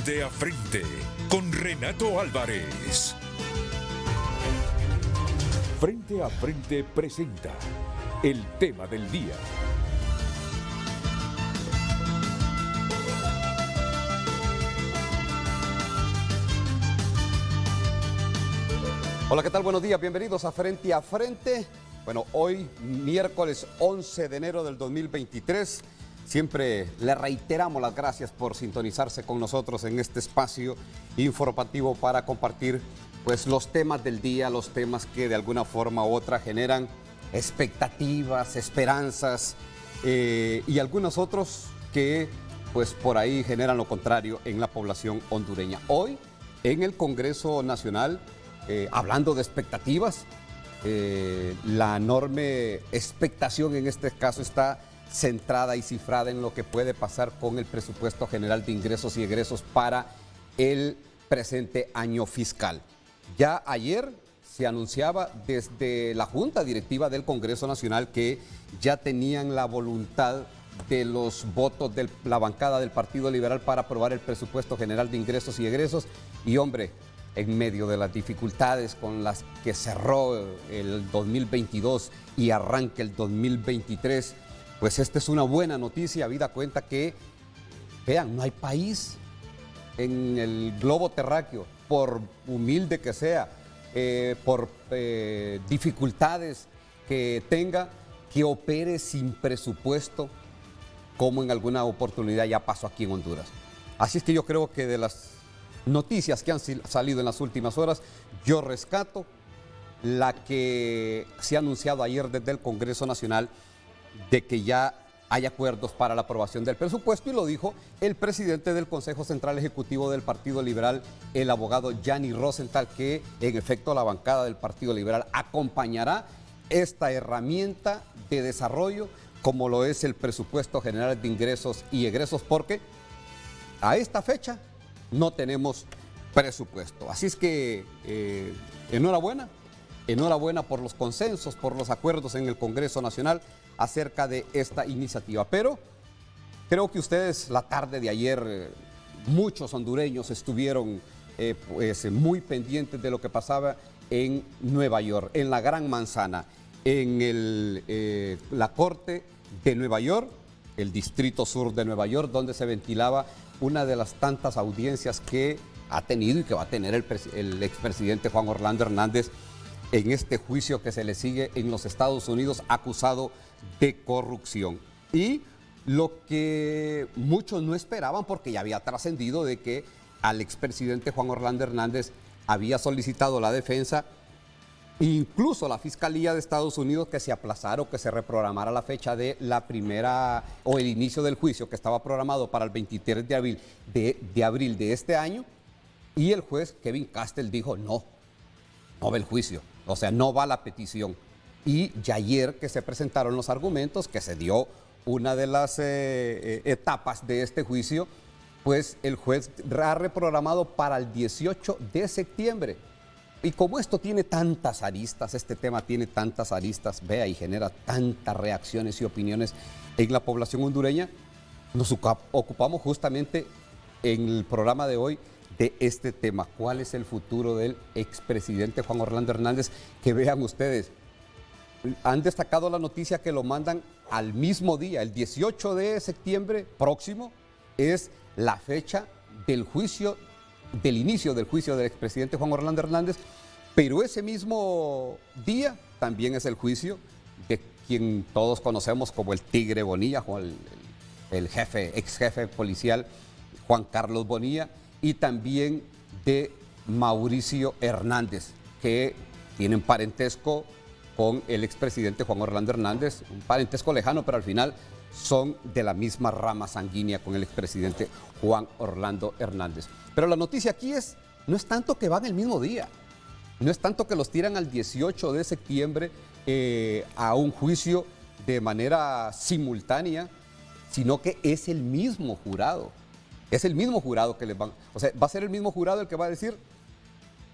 Frente a Frente con Renato Álvarez. Frente a Frente presenta el tema del día. Hola, ¿qué tal? Buenos días, bienvenidos a Frente a Frente. Bueno, hoy, miércoles 11 de enero del 2023, siempre le reiteramos las gracias por sintonizarse con nosotros en este espacio informativo para compartir pues, los temas del día, los temas que de alguna forma u otra generan expectativas, esperanzas y algunos otros que pues, por ahí generan lo contrario en la población hondureña. Hoy, en el Congreso Nacional, hablando de expectativas, la enorme expectación en este caso está centrada y cifrada en lo que puede pasar con el presupuesto general de ingresos y egresos para el presente año fiscal. Ya ayer se anunciaba desde la Junta Directiva del Congreso Nacional que ya tenían la voluntad de los votos de la bancada del Partido Liberal para aprobar el presupuesto general de ingresos y egresos. Y hombre, en medio de las dificultades con las que cerró el 2022 y arranca el 2023, pues esta es una buena noticia, habida cuenta que, vean, no hay país en el globo terráqueo, por humilde que sea, por dificultades que tenga, que opere sin presupuesto, como en alguna oportunidad ya pasó aquí en Honduras. Así es que yo creo que de las noticias que han salido en las últimas horas, yo rescato la que se ha anunciado ayer desde el Congreso Nacional de que ya hay acuerdos para la aprobación del presupuesto, y lo dijo el presidente del Consejo Central Ejecutivo del Partido Liberal, el abogado Yanni Rosenthal, que en efecto la bancada del Partido Liberal acompañará esta herramienta de desarrollo como lo es el presupuesto general de ingresos y egresos, porque a esta fecha no tenemos presupuesto. Así es que enhorabuena por los consensos, por los acuerdos en el Congreso Nacional acerca de esta iniciativa. Pero creo que ustedes la tarde de ayer, muchos hondureños estuvieron pues, muy pendientes de lo que pasaba en Nueva York, en la Gran Manzana, en la Corte de Nueva York, el Distrito Sur de Nueva York, donde se ventilaba una de las tantas audiencias que ha tenido y que va a tener el expresidente Juan Orlando Hernández en este juicio que se le sigue en los Estados Unidos acusado de corrupción. Y lo que muchos no esperaban, porque ya había trascendido de que al expresidente Juan Orlando Hernández había solicitado la defensa, incluso la Fiscalía de Estados Unidos, que se aplazara o que se reprogramara la fecha de la primera o el inicio del juicio que estaba programado para el 23 de abril de este año, y el juez Kevin Castel dijo no va el juicio, o sea, no va la petición. Y ya ayer que se presentaron los argumentos, que se dio una de las etapas de este juicio, pues el juez ha reprogramado para el 18 de septiembre. Y como esto tiene tantas aristas, este tema tiene tantas aristas, vea, y genera tantas reacciones y opiniones en la población hondureña, nos ocupamos justamente en el programa de hoy de este tema. ¿Cuál es el futuro del expresidente Juan Orlando Hernández? Que vean ustedes, han destacado la noticia que lo mandan al mismo día, el 18 de septiembre próximo, es la fecha del juicio, del inicio del juicio del expresidente Juan Orlando Hernández, pero ese mismo día también es el juicio de quien todos conocemos como el Tigre Bonilla, el ex jefe policial Juan Carlos Bonilla, y también de Mauricio Hernández, que tienen parentesco con el expresidente Juan Orlando Hernández, un parentesco lejano, pero al final son de la misma rama sanguínea con el expresidente Juan Orlando Hernández. Pero la noticia aquí no es tanto que van el mismo día, no es tanto que los tiran al 18 de septiembre a un juicio de manera simultánea, sino que es el mismo jurado. Es el mismo jurado que les van, o sea, va a ser el mismo jurado el que va a decir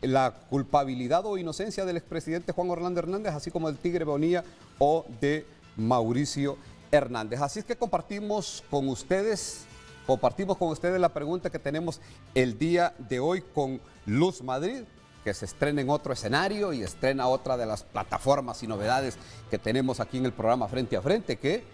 la culpabilidad o inocencia del expresidente Juan Orlando Hernández, así como del Tigre Bonilla o de Mauricio Hernández. Así es que compartimos con ustedes compartimos con ustedes la pregunta que tenemos el día de hoy con Luz Madrid, que se estrena en otro escenario y estrena otra de las plataformas y novedades que tenemos aquí en el programa Frente a Frente, que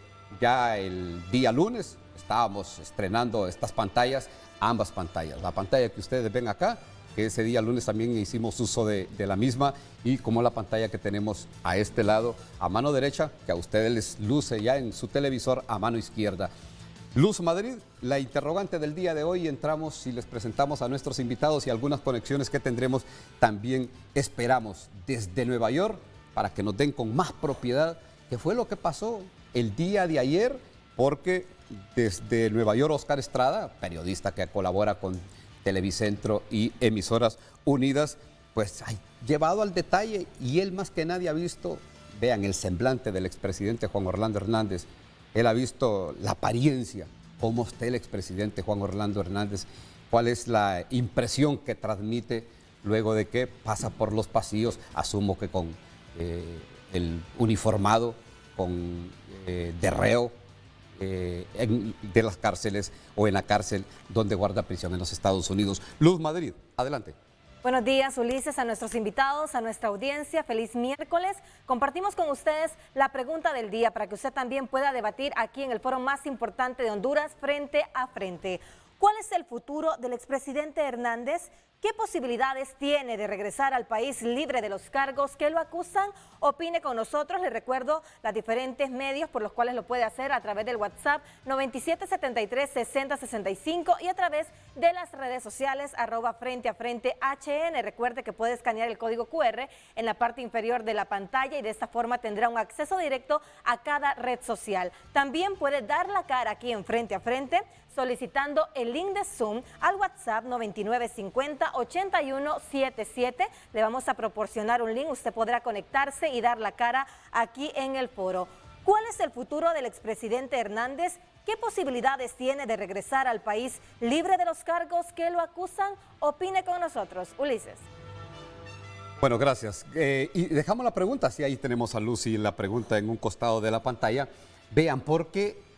ya el día lunes estábamos estrenando estas pantallas, ambas pantallas. La pantalla que ustedes ven acá, que ese día lunes también hicimos uso de la misma, y como la pantalla que tenemos a este lado, a mano derecha, que a ustedes les luce ya en su televisor a mano izquierda. Luz Madrid, la interrogante del día de hoy, entramos y les presentamos a nuestros invitados y algunas conexiones que tendremos también esperamos desde Nueva York para que nos den con más propiedad qué fue lo que pasó el día de ayer, porque desde Nueva York Oscar Estrada, periodista que colabora con Televicentro y Emisoras Unidas, pues ha llevado al detalle y él más que nadie ha visto, vean el semblante del expresidente Juan Orlando Hernández. Él ha visto la apariencia, cómo está el expresidente Juan Orlando Hernández, cuál es la impresión que transmite luego de que pasa por los pasillos, asumo que con el uniformado, con de reo de las cárceles o en la cárcel donde guarda prisión en los Estados Unidos. Luz Madrid, adelante. Buenos días, Ulises, a nuestros invitados, a nuestra audiencia. Feliz miércoles. Compartimos con ustedes la pregunta del día para que usted también pueda debatir aquí en el foro más importante de Honduras, Frente a Frente. ¿Cuál es el futuro del expresidente Hernández? ¿Qué posibilidades tiene de regresar al país libre de los cargos que lo acusan? Opine con nosotros. Le recuerdo los diferentes medios por los cuales lo puede hacer a través del WhatsApp 9773-6065 y a través de las redes sociales @Frente a Frente HN. Recuerde que puede escanear el código QR en la parte inferior de la pantalla y de esta forma tendrá un acceso directo a cada red social. También puede dar la cara aquí en Frente a Frente solicitando el link de Zoom al WhatsApp 9950-8177. Le vamos a proporcionar un link, usted podrá conectarse y dar la cara aquí en el foro. ¿Cuál es el futuro del expresidente Hernández? ¿Qué posibilidades tiene de regresar al país libre de los cargos que lo acusan? Opine con nosotros. Ulises. Bueno, gracias. Y dejamos la pregunta, sí, ahí tenemos a Lucy la pregunta en un costado de la pantalla. Vean, porque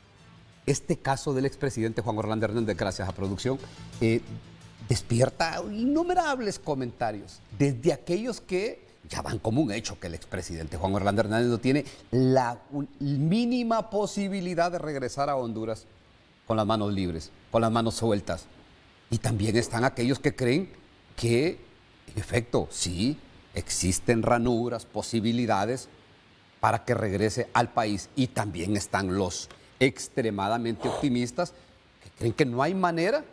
este caso del expresidente Juan Orlando Hernández, gracias a producción, despierta innumerables comentarios, desde aquellos que ya dan como un hecho que el expresidente Juan Orlando Hernández no tiene la mínima posibilidad de regresar a Honduras con las manos libres, con las manos sueltas. Y también están aquellos que creen que, en efecto, sí, existen ranuras, posibilidades para que regrese al país. Y también están los extremadamente optimistas que creen que no hay manera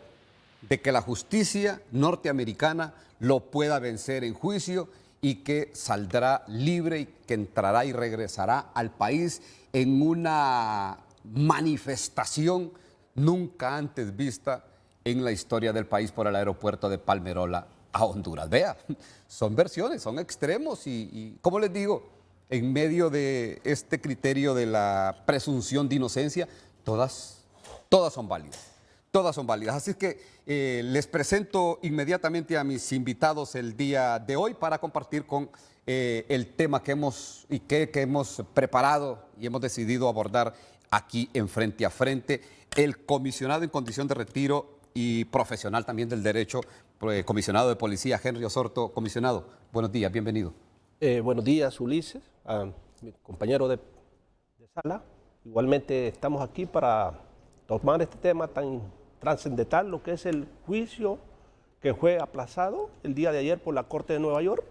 de que la justicia norteamericana lo pueda vencer en juicio y que saldrá libre y que entrará y regresará al país en una manifestación nunca antes vista en la historia del país por el aeropuerto de Palmerola a Honduras. Vea, son versiones, son extremos y como les digo, en medio de este criterio de la presunción de inocencia, todas son válidas. Todas son válidas. Así que les presento inmediatamente a mis invitados el día de hoy para compartir con el tema que hemos preparado y hemos decidido abordar aquí en Frente a Frente. El comisionado en condición de retiro y profesional también del derecho, comisionado de policía, Henry Osorto. Comisionado, buenos días, bienvenido. Buenos días, Ulises, a mi compañero de sala. Igualmente estamos aquí para tomar este tema tan trascendental, lo que es el juicio que fue aplazado el día de ayer por la Corte de Nueva York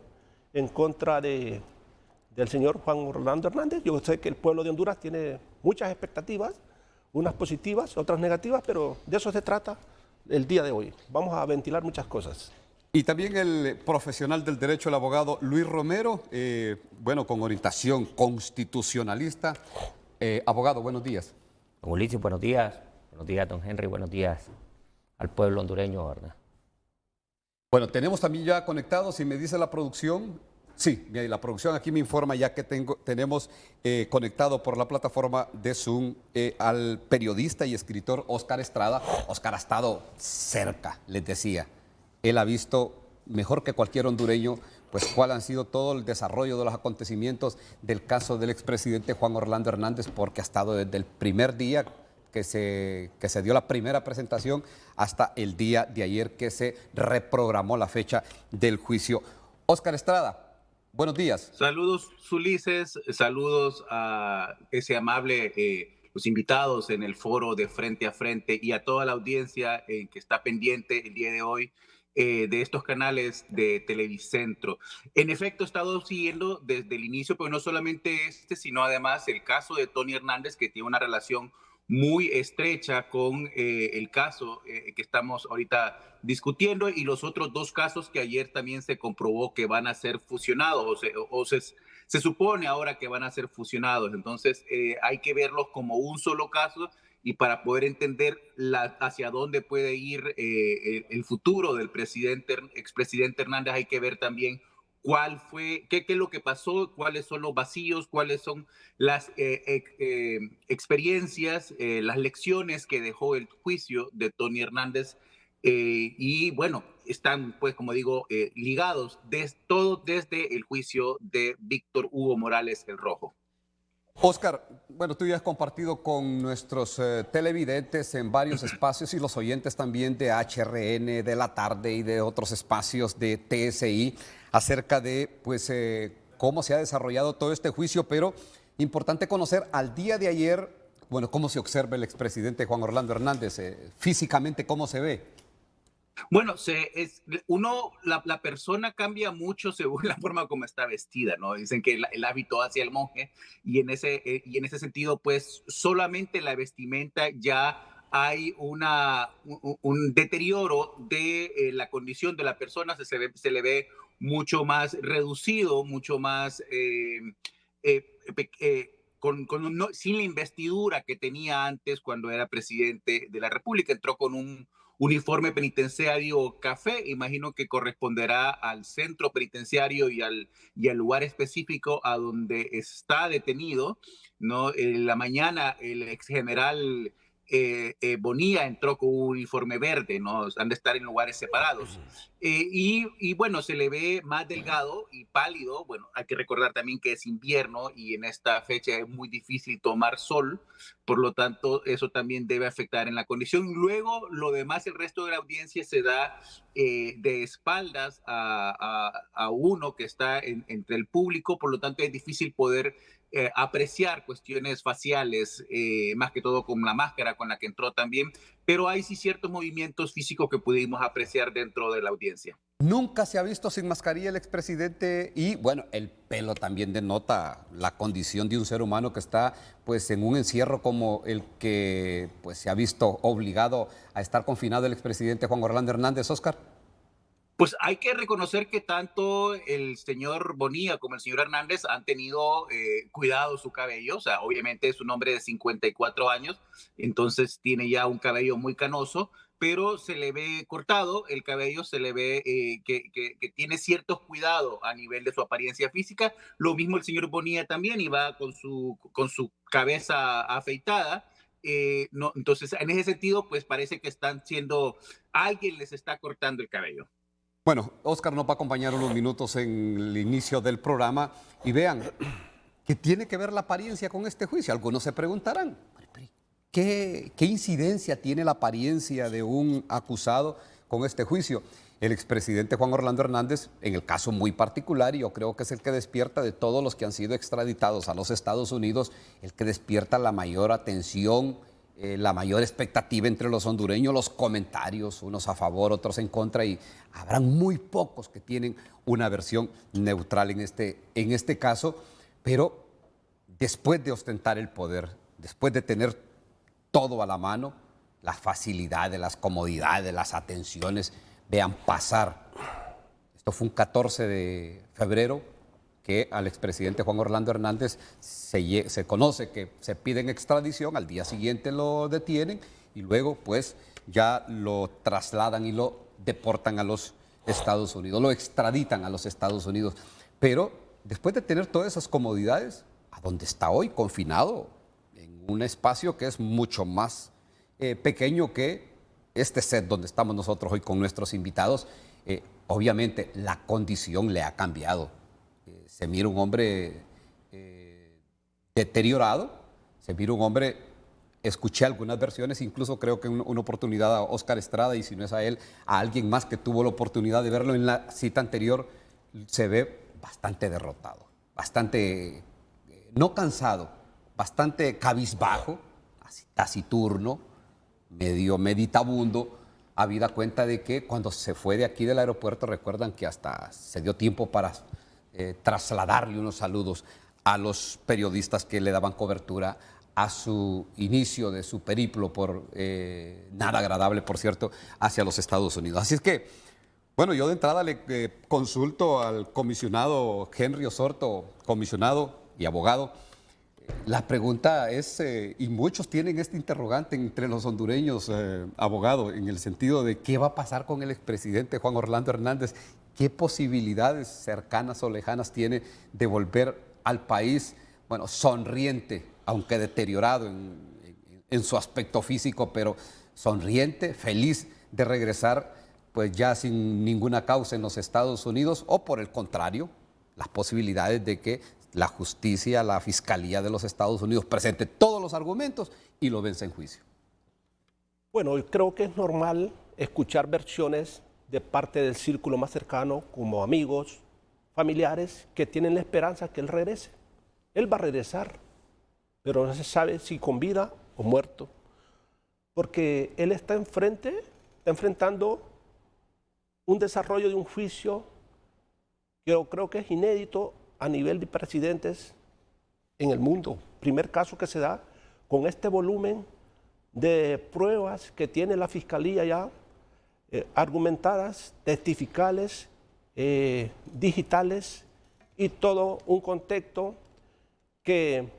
en contra del señor Juan Orlando Hernández. Yo sé que el pueblo de Honduras tiene muchas expectativas, unas positivas, otras negativas, pero de eso se trata el día de hoy. Vamos a ventilar muchas cosas. Y también el profesional del derecho, el abogado Luis Romero, con orientación constitucionalista. Abogado, buenos días. Don Ulises, buenos días. Buenos días, don Henry. Buenos días al pueblo hondureño, ¿verdad? Bueno, tenemos también ya conectados, si me dice la producción. Sí, la producción aquí me informa ya que tenemos conectado por la plataforma de Zoom al periodista y escritor Oscar Estrada. Oscar ha estado cerca, les decía. Él ha visto mejor que cualquier hondureño, pues cuál han sido todo el desarrollo de los acontecimientos del caso del expresidente Juan Orlando Hernández, porque ha estado desde el primer día que se dio la primera presentación hasta el día de ayer que se reprogramó la fecha del juicio. Óscar Estrada, buenos días. Saludos, Ulises, saludos a ese amable, los invitados en el foro de Frente a Frente y a toda la audiencia que está pendiente el día de hoy de estos canales de Televicentro. En efecto, he estado siguiendo desde el inicio, pero no solamente sino además el caso de Tony Hernández, que tiene una relación muy estrecha con el caso que estamos ahorita discutiendo y los otros dos casos que ayer también se comprobó que van a ser fusionados se supone ahora que van a ser fusionados. Entonces hay que verlos como un solo caso y para poder entender hacia dónde puede ir el futuro del expresidente Hernández hay que ver también qué es lo que pasó, cuáles son los vacíos, cuáles son las experiencias, las lecciones que dejó el juicio de Tony Hernández. Y bueno, están, pues, como digo, ligados todo desde el juicio de Víctor Hugo Morales el Rojo. Óscar, bueno, tú ya has compartido con nuestros televidentes en varios espacios y los oyentes también de HRN, de La Tarde y de otros espacios de TSI acerca de pues, cómo se ha desarrollado todo este juicio, pero importante conocer al día de ayer, bueno, cómo se observa el expresidente Juan Orlando Hernández, físicamente cómo se ve. Bueno, la persona cambia mucho según la forma como está vestida, ¿no? Dicen que el hábito hacia el monje y en ese sentido, pues solamente la vestimenta ya hay un deterioro de la condición de la persona, se le ve mucho más reducido, mucho más sin la investidura que tenía antes cuando era presidente de la República. Entró con un uniforme penitenciario café, imagino que corresponderá al centro penitenciario y al lugar específico a donde está detenido, ¿no? En la mañana el ex general Bonilla entró con un uniforme verde, ¿no? Han de estar en lugares separados. Y bueno, se le ve más delgado y pálido. Bueno, hay que recordar también que es invierno y en esta fecha es muy difícil tomar sol, por lo tanto, eso también debe afectar en la condición. Luego, lo demás, el resto de la audiencia se da de espaldas a uno que está entre el público, por lo tanto, es difícil poder apreciar cuestiones faciales, más que todo con la máscara con la que entró también, pero hay sí ciertos movimientos físicos que pudimos apreciar dentro de la audiencia. Nunca se ha visto sin mascarilla el expresidente y bueno, el pelo también denota la condición de un ser humano que está pues en un encierro como el que pues se ha visto obligado a estar confinado el expresidente Juan Orlando Hernández. Óscar. Pues hay que reconocer que tanto el señor Bonilla como el señor Hernández han tenido cuidado su cabello. O sea, obviamente es un hombre de 54 años, entonces tiene ya un cabello muy canoso, pero se le ve cortado el cabello, se le ve que tiene cierto cuidado a nivel de su apariencia física. Lo mismo el señor Bonilla también, iba con su cabeza afeitada. No, entonces, en ese sentido, pues parece que alguien les está cortando el cabello. Bueno, Óscar nos va a acompañar unos minutos en el inicio del programa y vean, ¿qué tiene que ver la apariencia con este juicio? Algunos se preguntarán, ¿qué incidencia tiene la apariencia de un acusado con este juicio? El expresidente Juan Orlando Hernández, en el caso muy particular, y yo creo que es el que despierta de todos los que han sido extraditados a los Estados Unidos, el que despierta la mayor atención, la mayor expectativa entre los hondureños, los comentarios, unos a favor, otros en contra, y habrán muy pocos que tienen una versión neutral en este caso, pero después de ostentar el poder, después de tener todo a la mano, las facilidades, las comodidades, las atenciones, vean pasar. Esto fue un 14 de febrero que al expresidente Juan Orlando Hernández se conoce que se pide en extradición, al día siguiente lo detienen y luego pues ya lo trasladan y lo deportan a los Estados Unidos, lo extraditan a los Estados Unidos. Pero después de tener todas esas comodidades, ¿a dónde está hoy? Confinado en un espacio que es mucho más pequeño que este set donde estamos nosotros hoy con nuestros invitados. Obviamente la condición le ha cambiado. Se mira un hombre deteriorado, se mira un hombre escuché algunas versiones, incluso creo que una oportunidad a Óscar Estrada, y si no es a él, a alguien más que tuvo la oportunidad de verlo en la cita anterior, se ve bastante derrotado, bastante, no cansado, bastante cabizbajo, así, taciturno, medio meditabundo, habida cuenta de que cuando se fue de aquí del aeropuerto, recuerdan que hasta se dio tiempo para trasladarle unos saludos a los periodistas que le daban cobertura a su inicio de su periplo, por nada agradable, por cierto, hacia los Estados Unidos. Así es que, bueno, yo de entrada le consulto al comisionado Henry Osorto, comisionado y abogado. La pregunta es, y muchos tienen este interrogante entre los hondureños, abogado, en el sentido de qué va a pasar con el expresidente Juan Orlando Hernández, qué posibilidades cercanas o lejanas tiene de volver al país, bueno, sonriente, aunque deteriorado en su aspecto físico, pero sonriente, feliz de regresar, pues ya sin ninguna causa en los Estados Unidos, o por el contrario, las posibilidades de que la justicia, la fiscalía de los Estados Unidos presente todos los argumentos y lo vence en juicio. Bueno, yo creo que es normal escuchar versiones de parte del círculo más cercano, como amigos, familiares, que tienen la esperanza que él regrese. Él va a regresar, pero no se sabe si con vida o muerto, porque él está enfrentando un desarrollo de un juicio que yo creo que es inédito a nivel de presidentes en el mundo. Primer caso que se da con este volumen de pruebas que tiene la Fiscalía ya, argumentadas, testificales, digitales, y todo un contexto que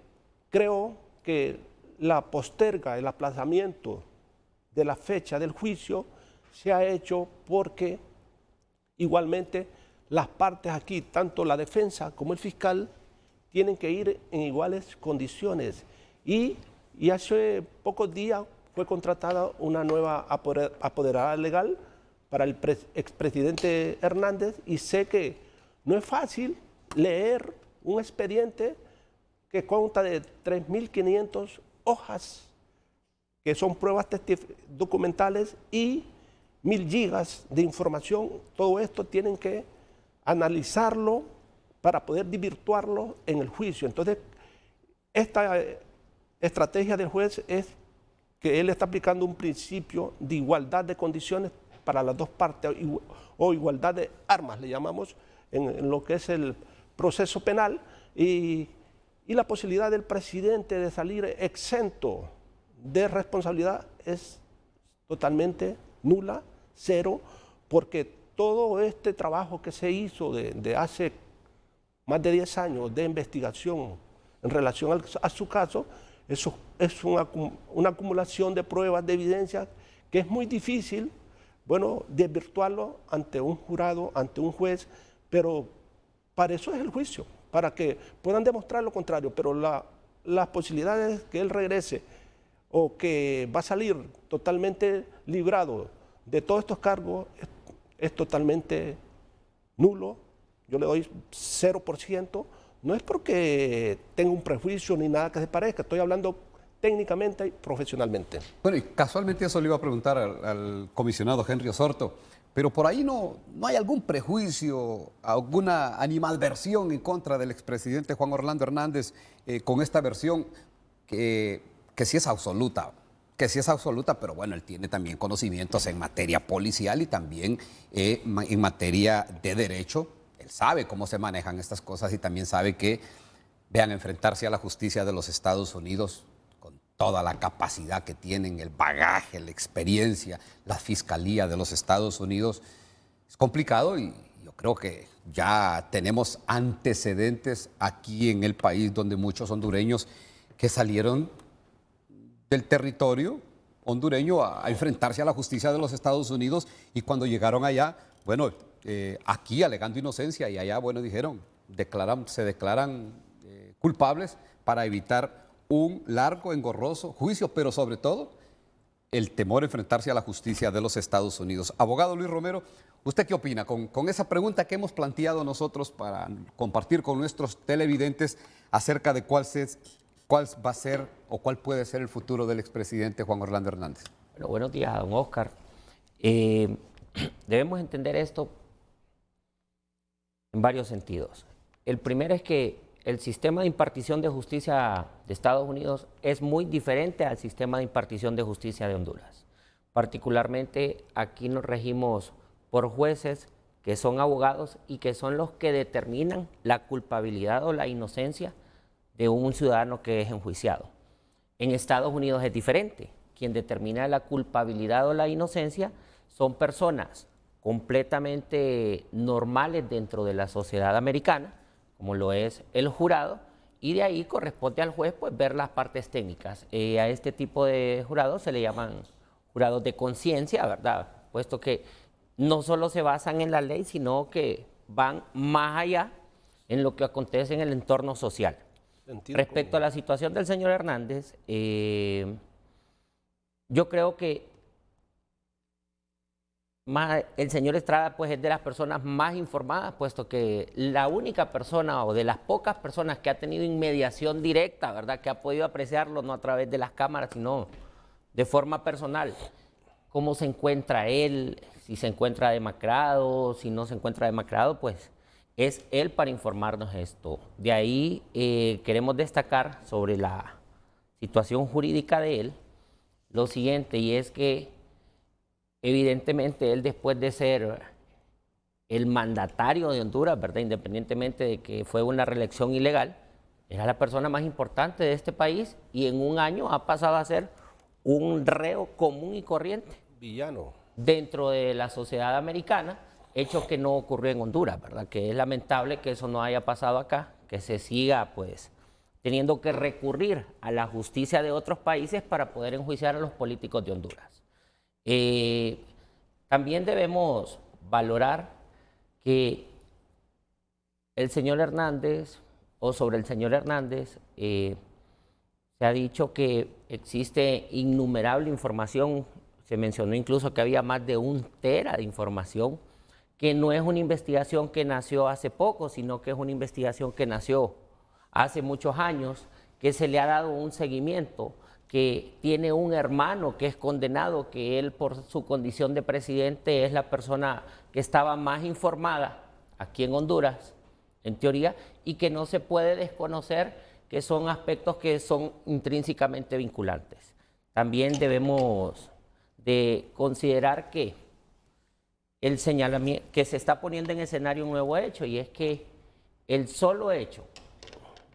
creo que la posterga, el aplazamiento de la fecha del juicio se ha hecho porque igualmente las partes aquí, tanto la defensa como el fiscal, tienen que ir en iguales condiciones. Y hace pocos días fue contratada una nueva apoderada legal para el expresidente Hernández, y sé que no es fácil leer un expediente que consta de 3.500 hojas, que son pruebas documentales, y 1.000 gigas de información. Todo esto tienen que analizarlo para poder desvirtuarlo en el juicio. Entonces, esta estrategia del juez es que él está aplicando un principio de igualdad de condiciones para las dos partes, o igualdad de armas, le llamamos, en lo que es el proceso penal, y la posibilidad del presidente de salir exento de responsabilidad es totalmente nula, cero, porque todo este trabajo que se hizo de hace más de 10 años de investigación en relación a su caso, eso es una acumulación de pruebas, de evidencia, que es muy difícil, bueno, desvirtuarlo ante un jurado, ante un juez, pero para eso es el juicio, para que puedan demostrar lo contrario. Pero las posibilidades de que él regrese o que va a salir totalmente librado de todos estos cargos es totalmente nulo. Yo le doy 0%. No es porque tenga un prejuicio ni nada que se parezca, estoy hablando técnicamente y profesionalmente. Bueno, y casualmente eso le iba a preguntar al comisionado Henry Osorto, pero por ahí no hay algún prejuicio, alguna animadversión en contra del expresidente Juan Orlando Hernández con esta versión que sí es absoluta. Pero bueno, él tiene también conocimientos en materia policial y también en materia de derecho. Él sabe cómo se manejan estas cosas y también sabe que, vean, enfrentarse a la justicia de los Estados Unidos con toda la capacidad que tienen, el bagaje, la experiencia, la fiscalía de los Estados Unidos, es complicado, y yo creo que ya tenemos antecedentes aquí en el país donde muchos hondureños que salieron del territorio hondureño a enfrentarse a la justicia de los Estados Unidos, y cuando llegaron allá, bueno, aquí alegando inocencia, y allá, bueno, dijeron, se declaran culpables para evitar un largo, engorroso juicio, pero sobre todo el temor a enfrentarse a la justicia de los Estados Unidos. Abogado Luis Romero, ¿usted qué opina con esa pregunta que hemos planteado nosotros para compartir con nuestros televidentes acerca de cuál es ¿Cuál va a ser o cuál puede ser el futuro del expresidente Juan Orlando Hernández? Bueno, buenos días, don Oscar. Debemos entender esto en varios sentidos. El primero es que el sistema de impartición de justicia de Estados Unidos es muy diferente al sistema de impartición de justicia de Honduras. Particularmente aquí nos regimos por jueces que son abogados y que son los que determinan la culpabilidad o la inocencia de un ciudadano que es enjuiciado. En Estados Unidos es diferente. Quien determina la culpabilidad o la inocencia son personas completamente normales dentro de la sociedad americana, como lo es el jurado, y de ahí corresponde al juez pues, ver las partes técnicas. A este tipo de jurados se le llaman jurados de conciencia, ¿verdad? Puesto que no solo se basan en la ley, sino que van más allá en lo que acontece en el entorno social. Respecto a la situación del señor Hernández, yo creo que el señor Estrada pues, es de las personas más informadas, puesto que la única persona o de las pocas personas que ha tenido inmediación directa, ¿verdad? Que ha podido apreciarlo no a través de las cámaras, sino de forma personal. Cómo se encuentra él, si se encuentra demacrado, si no se encuentra demacrado, pues es él para informarnos esto. De ahí queremos destacar sobre la situación jurídica de él lo siguiente, y es que evidentemente él, después de ser el mandatario de Honduras, ¿verdad? Independientemente de que fue una reelección ilegal, era la persona más importante de este país y en un año ha pasado a ser un reo común y corriente. Villano. Dentro de la sociedad americana, hecho que no ocurrió en Honduras, ¿verdad? Que es lamentable que eso no haya pasado acá, que se siga pues teniendo que recurrir a la justicia de otros países para poder enjuiciar a los políticos de Honduras. También debemos valorar que el señor Hernández, o sobre el señor Hernández, se ha dicho que existe innumerable información, se mencionó incluso que había más de 1 tera de información, que no es una investigación que nació hace poco, sino que es una investigación que nació hace muchos años, que se le ha dado un seguimiento, que tiene un hermano que es condenado, que él por su condición de presidente es la persona que estaba más informada aquí en Honduras, en teoría, y que no se puede desconocer que son aspectos que son intrínsecamente vinculantes. También debemos de considerar que el señalamiento que se está poniendo en escenario un nuevo hecho, y es que el solo hecho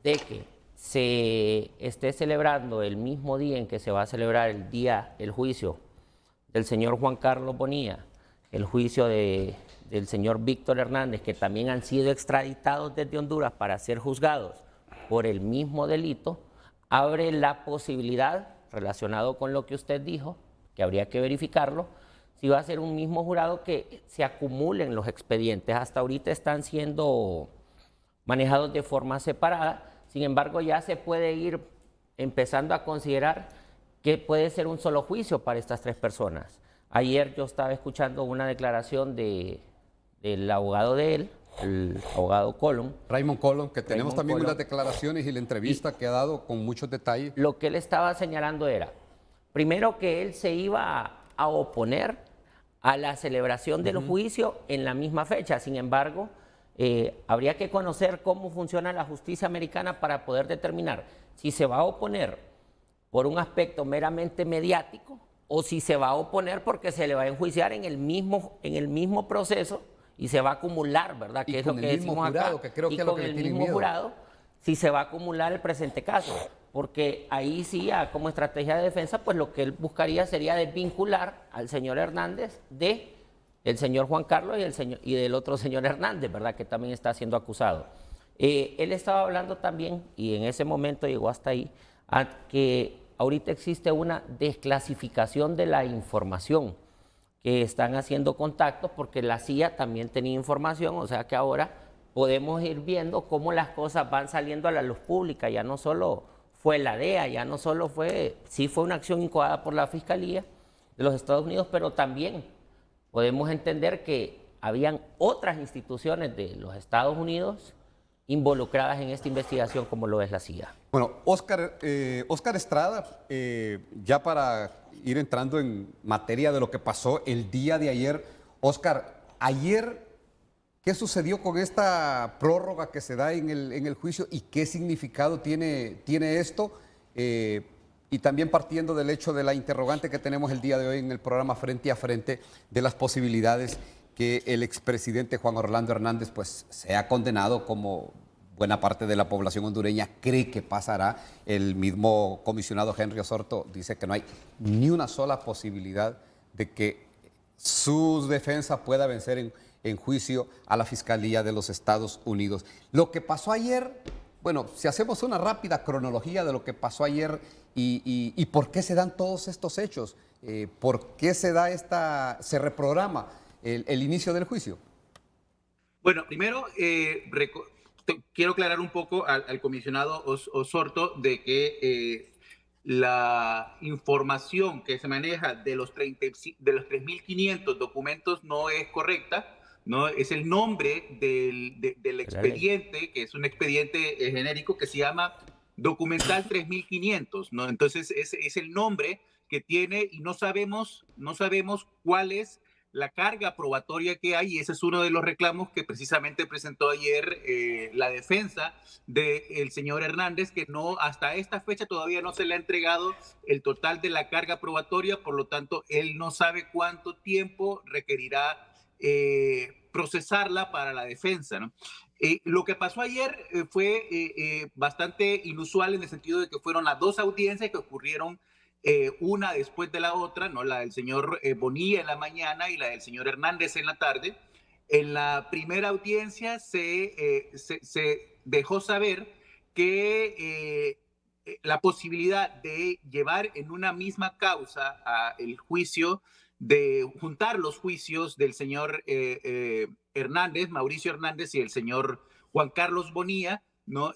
de que se esté celebrando el mismo día en que se va a celebrar el juicio del señor Juan Carlos Bonilla, el juicio del señor Víctor Hernández, que también han sido extraditados desde Honduras para ser juzgados por el mismo delito, abre la posibilidad, relacionado con lo que usted dijo, que habría que verificarlo, si va a ser un mismo jurado que se acumulen los expedientes. Hasta ahorita están siendo manejados de forma separada. Sin embargo, ya se puede ir empezando a considerar que puede ser un solo juicio para estas 3 personas. Ayer yo estaba escuchando una declaración del abogado de él, el abogado Colón. Raymond Colón, que tenemos Raymond también Colón. unas declaraciones y la entrevista que ha dado con muchos detalles. Lo que él estaba señalando era, primero, que él se iba a oponer a la celebración del juicio en la misma fecha. Sin embargo, habría que conocer cómo funciona la justicia americana para poder determinar si se va a oponer por un aspecto meramente mediático o si se va a oponer porque se le va a enjuiciar en el mismo proceso y se va a acumular, ¿verdad? Que es lo que decimos acá. Que creo que y es lo con que le el tienen mismo miedo. jurado, si se va a acumular el presente caso. Porque ahí sí, como estrategia de defensa, pues lo que él buscaría sería desvincular al señor Hernández del señor Juan Carlos y del otro señor Hernández, ¿verdad? Que también está siendo acusado. Él estaba hablando también, y en ese momento llegó hasta ahí, que ahorita existe una desclasificación de la información, que están haciendo contactos porque la CIA también tenía información, o sea que ahora podemos ir viendo cómo las cosas van saliendo a la luz pública. Ya no solo fue la DEA, ya no solo sí fue una acción incoada por la Fiscalía de los Estados Unidos, pero también podemos entender que habían otras instituciones de los Estados Unidos involucradas en esta investigación como lo es la CIA. Bueno, Oscar Estrada, ya para ir entrando en materia de lo que pasó el día de ayer. Oscar, ayer, ¿qué sucedió con esta prórroga que se da en el juicio y qué significado tiene esto? Y también partiendo del hecho de la interrogante que tenemos el día de hoy en el programa Frente a Frente, de las posibilidades que el expresidente Juan Orlando Hernández pues sea condenado, como buena parte de la población hondureña cree que pasará. El mismo comisionado Henry Osorto dice que no hay ni una sola posibilidad de que su defensa pueda vencer en juicio a la Fiscalía de los Estados Unidos. Lo que pasó ayer, bueno, si hacemos una rápida cronología de lo que pasó ayer y por qué se dan todos estos hechos, por qué se reprograma el inicio del juicio. Bueno, primero quiero aclarar un poco al comisionado Osorto de que la información que se maneja de los 3.500 documentos no es correcta, ¿no? Es el nombre del expediente, que es un expediente genérico que se llama Documental 3.500, ¿no? Entonces es el nombre que tiene y no sabemos cuál es la carga probatoria que hay, y ese es uno de los reclamos que precisamente presentó ayer la defensa del señor Hernández, que no, hasta esta fecha todavía no se le ha entregado el total de la carga probatoria, por lo tanto, él no sabe cuánto tiempo requerirá procesarla para la defensa, ¿no? Lo que pasó ayer fue bastante inusual en el sentido de que fueron las dos audiencias que ocurrieron una después de la otra, ¿no? La del señor Bonilla en la mañana y la del señor Hernández en la tarde. En la primera audiencia se dejó saber que la posibilidad de llevar en una misma causa el juicio, de juntar los juicios del señor Hernández, Mauricio Hernández, y el señor Juan Carlos Bonilla, ¿no?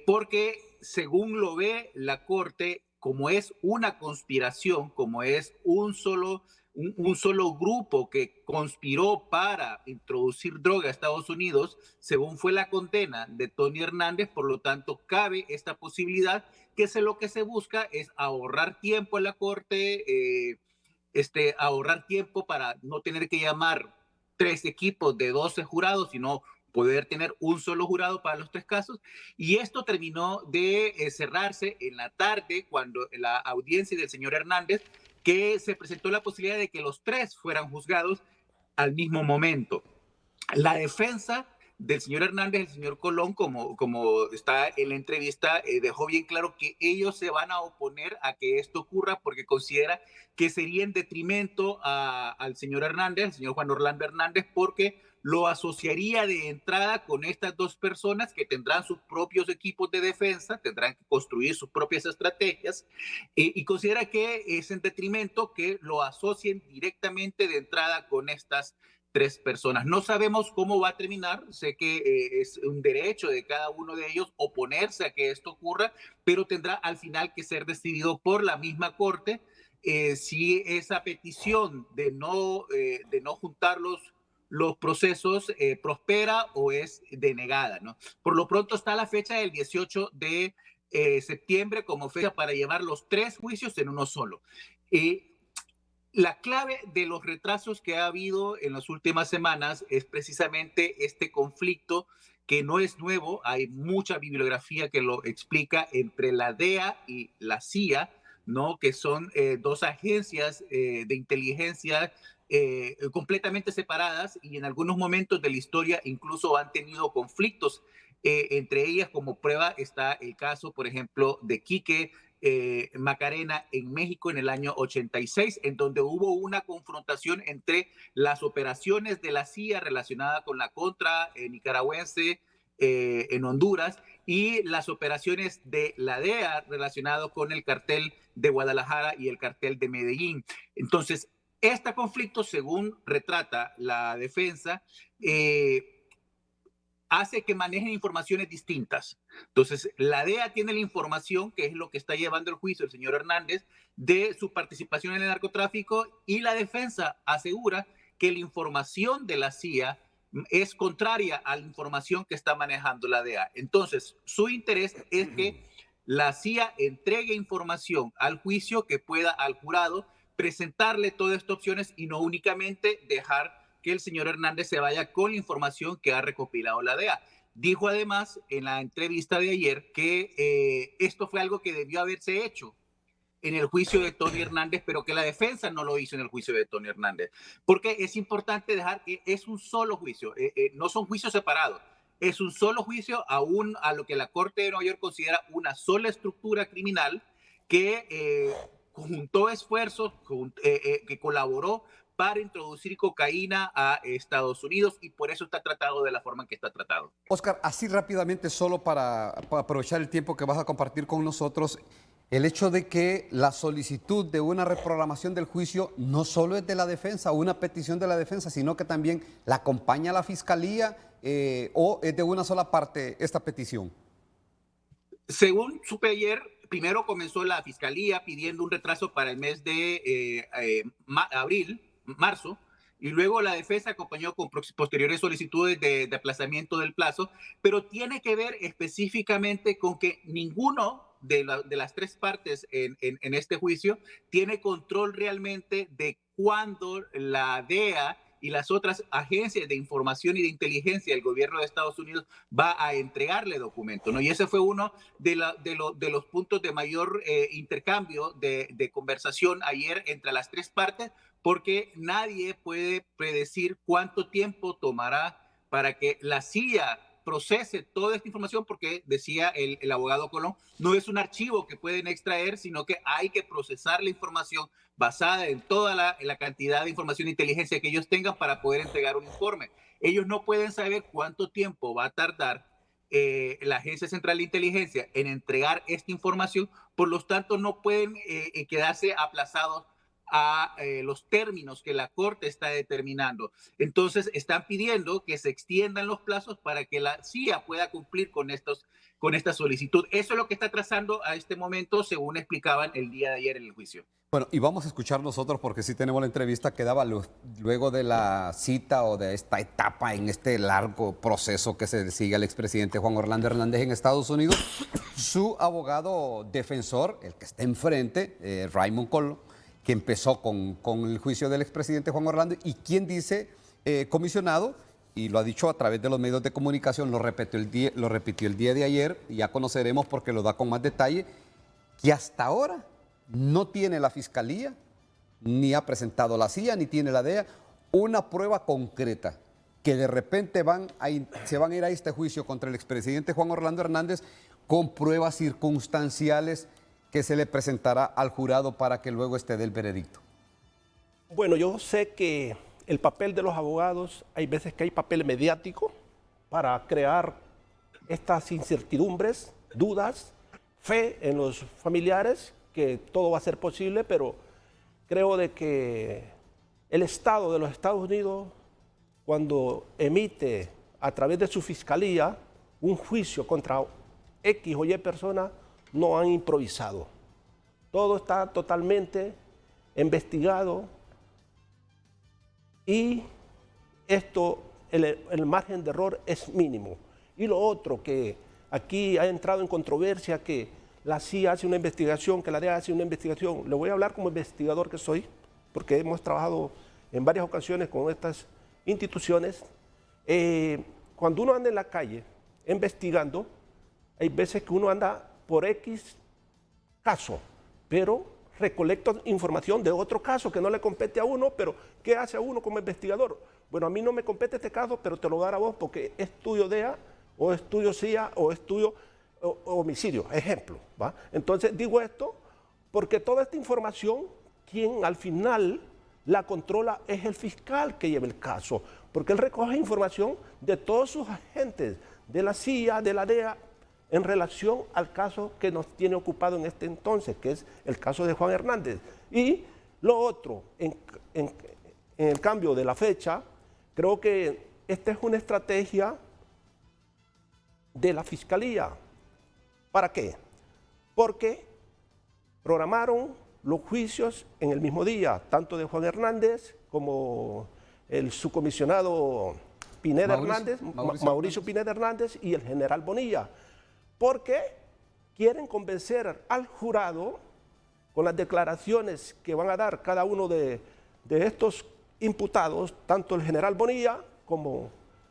Porque según lo ve la Corte, como es una conspiración, como es un solo grupo que conspiró para introducir droga a Estados Unidos, según fue la condena de Tony Hernández, por lo tanto cabe esta posibilidad, que lo que se busca es ahorrar tiempo en la Corte, ahorrar tiempo para no tener que llamar 3 equipos de 12 jurados, sino poder tener un solo jurado para los 3 casos. Y esto terminó de cerrarse en la tarde, cuando la audiencia del señor Hernández, que se presentó la posibilidad de que los 3 fueran juzgados al mismo momento. La defensa del señor Hernández, el señor Colón, como está en la entrevista, dejó bien claro que ellos se van a oponer a que esto ocurra porque considera que sería en detrimento al señor Hernández, al señor Juan Orlando Hernández, porque lo asociaría de entrada con estas dos personas que tendrán sus propios equipos de defensa, tendrán que construir sus propias estrategias, y considera que es en detrimento que lo asocien directamente de entrada con estas 3 personas. No sabemos cómo va a terminar, sé que es un derecho de cada uno de ellos oponerse a que esto ocurra, pero tendrá al final que ser decidido por la misma Corte si esa petición de no juntar los procesos prospera o es denegada, ¿no? Por lo pronto está la fecha del 18 de septiembre como fecha para llevar los 3 juicios en uno solo. La clave de los retrasos que ha habido en las últimas semanas es precisamente este conflicto, que no es nuevo, hay mucha bibliografía que lo explica, entre la DEA y la CIA, ¿no? Que son 2 agencias de inteligencia completamente separadas, y en algunos momentos de la historia incluso han tenido conflictos entre ellas. Como prueba está el caso, por ejemplo, de Quique Macarena en México en el año 86, en donde hubo una confrontación entre las operaciones de la CIA relacionada con la contra nicaragüense en Honduras y las operaciones de la DEA relacionadas con el cartel de Guadalajara y el cartel de Medellín. Entonces, este conflicto, según retrata la defensa, hace que manejen informaciones distintas. Entonces, la DEA tiene la información, que es lo que está llevando el juicio el señor Hernández, de su participación en el narcotráfico, y la defensa asegura que la información de la CIA es contraria a la información que está manejando la DEA. Entonces, su interés es que la CIA entregue información al juicio que pueda al jurado presentarle todas estas opciones y no únicamente dejar que el señor Hernández se vaya con la información que ha recopilado la DEA. Dijo además en la entrevista de ayer que esto fue algo que debió haberse hecho en el juicio de Tony Hernández, pero que la defensa no lo hizo en el juicio de Tony Hernández. Porque es importante dejar que es un solo juicio, no son juicios separados. Es un solo juicio a lo que la Corte de Nueva York considera una sola estructura criminal que juntó esfuerzos, que colaboró para introducir cocaína a Estados Unidos y por eso está tratado de la forma en que está tratado. Oscar, así rápidamente, solo para aprovechar el tiempo que vas a compartir con nosotros, el hecho de que la solicitud de una reprogramación del juicio no solo es de la defensa, una petición de la defensa, sino que también la acompaña la fiscalía o es de una sola parte esta petición. Según supe ayer, primero comenzó la fiscalía pidiendo un retraso para el mes de marzo, y luego la defensa acompañó con posteriores solicitudes de aplazamiento del plazo, pero tiene que ver específicamente con que ninguno de las tres partes en este juicio tiene control realmente de cuándo la DEA y las otras agencias de información y de inteligencia del gobierno de Estados Unidos va a entregarle documentos, ¿no? Y ese fue uno de los puntos de mayor intercambio de conversación ayer entre las tres partes, porque nadie puede predecir cuánto tiempo tomará para que la CIA procese toda esta información, porque decía el abogado Colón, no es un archivo que pueden extraer, sino que hay que procesar la información basada en toda la cantidad de información e inteligencia que ellos tengan para poder entregar un informe. Ellos no pueden saber cuánto tiempo va a tardar la Agencia Central de Inteligencia en entregar esta información, por lo tanto no pueden quedarse aplazados a los términos que la Corte está determinando. Entonces están pidiendo que se extiendan los plazos para que la CIA pueda cumplir con esta solicitud. Eso es lo que está trazando a este momento, según explicaban el día de ayer en el juicio. Bueno, y vamos a escuchar nosotros, porque sí tenemos la entrevista que daba luego de la cita o de esta etapa en este largo proceso que se sigue al expresidente Juan Orlando Hernández en Estados Unidos. Su abogado defensor, el que está enfrente, Raymond Colón, que empezó con el juicio del expresidente Juan Orlando, y quien dice, comisionado, y lo ha dicho a través de los medios de comunicación, lo repitió el día de ayer, y ya conoceremos porque lo da con más detalle, que hasta ahora no tiene la fiscalía, ni ha presentado la CIA, ni tiene la DEA, una prueba concreta, que de repente se van a ir a este juicio contra el expresidente Juan Orlando Hernández con pruebas circunstanciales que se le presentará al jurado para que luego esté del veredicto. Bueno, yo sé que el papel de los abogados, hay veces que hay papel mediático para crear estas incertidumbres, dudas, fe en los familiares, que todo va a ser posible, pero creo de que el Estado de los Estados Unidos, cuando emite a través de su fiscalía un juicio contra X o Y persona, no han improvisado. Todo está totalmente investigado y esto, el margen de error es mínimo. Y lo otro que aquí ha entrado en controversia, que la CIA hace una investigación, que la DEA hace una investigación. Le voy a hablar como investigador que soy, porque hemos trabajado en varias ocasiones con estas instituciones. Cuando uno anda en la calle investigando, hay veces que uno anda por X caso, pero recolecta información de otro caso que no le compete a uno, pero ¿qué hace a uno como investigador? Bueno, a mí no me compete este caso, pero te lo voy a dar a vos porque es tuyo DEA, o es tuyo CIA, o es tuyo homicidio, ejemplo, ¿va? Entonces digo esto porque toda esta información, quien al final la controla es el fiscal que lleva el caso, porque él recoge información de todos sus agentes, de la CIA, de la DEA, en relación al caso que nos tiene ocupado en este entonces, que es el caso de Juan Hernández. Y lo otro, en el cambio de la fecha, creo que esta es una estrategia de la Fiscalía. ¿Para qué? Porque programaron los juicios en el mismo día, tanto de Juan Hernández como el subcomisionado Pineda Mauricio- Hernández, Mauricio Mauricio Pineda Hernández y el general Bonilla, porque quieren convencer al jurado con las declaraciones que van a dar cada uno de estos imputados, tanto el general Bonilla como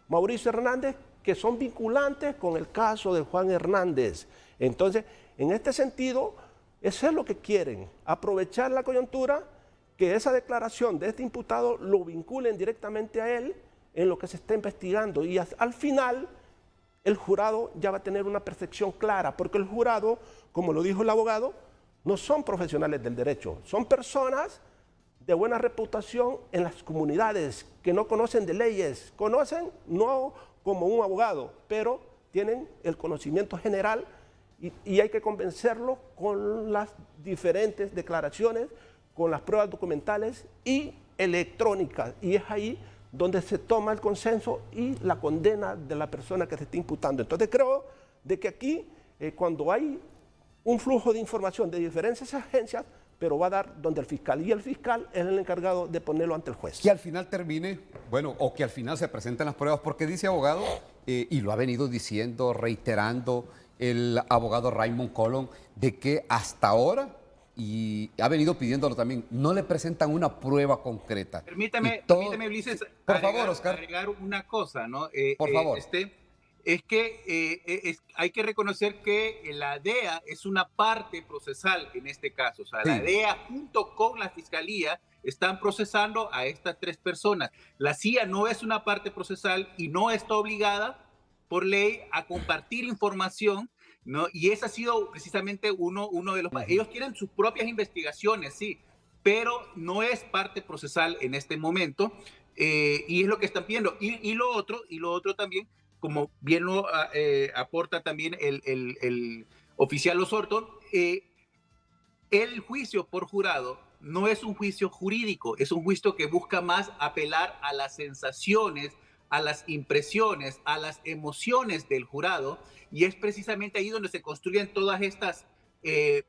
Mauricio Hernández, que son vinculantes con el caso de Juan Hernández. Entonces, en este sentido, eso es lo que quieren, aprovechar la coyuntura, que esa declaración de este imputado lo vinculen directamente a él en lo que se está investigando. Y al final, el jurado ya va a tener una percepción clara, porque el jurado, como lo dijo el abogado, no son profesionales del derecho, son personas de buena reputación en las comunidades, que no conocen de leyes, conocen no como un abogado, pero tienen el conocimiento general y hay que convencerlos con las diferentes declaraciones, con las pruebas documentales y electrónicas. Y es ahí donde se toma el consenso y la condena de la persona que se está imputando. Entonces creo de que aquí, cuando hay un flujo de información de diferentes agencias, pero va a dar donde el fiscal, y el fiscal es el encargado de ponerlo ante el juez. Que al final termine, bueno, o que al final se presenten las pruebas, porque dice abogado, y lo ha venido diciendo, reiterando el abogado Raymond Colón, de que hasta ahora, y ha venido pidiéndolo también, no le presentan una prueba concreta. Permítame, Ulises, por favor, Oscar, agregar una cosa, ¿no? Por favor. Es que hay que reconocer que la DEA es una parte procesal en este caso. O sea, Sí. la DEA junto con la Fiscalía están procesando a estas tres personas. La CIA no es una parte procesal y no está obligada por ley a compartir información, ¿no? Y ese ha sido precisamente uno de los... Ellos tienen sus propias investigaciones, sí, pero no es parte procesal en este momento, y es lo que están pidiendo. Y lo otro también, como bien lo aporta también el oficial Osorto, el juicio por jurado no es un juicio jurídico, es un juicio que busca más apelar a las sensaciones, a las impresiones, a las emociones del jurado, y es precisamente ahí donde se construyen todas estas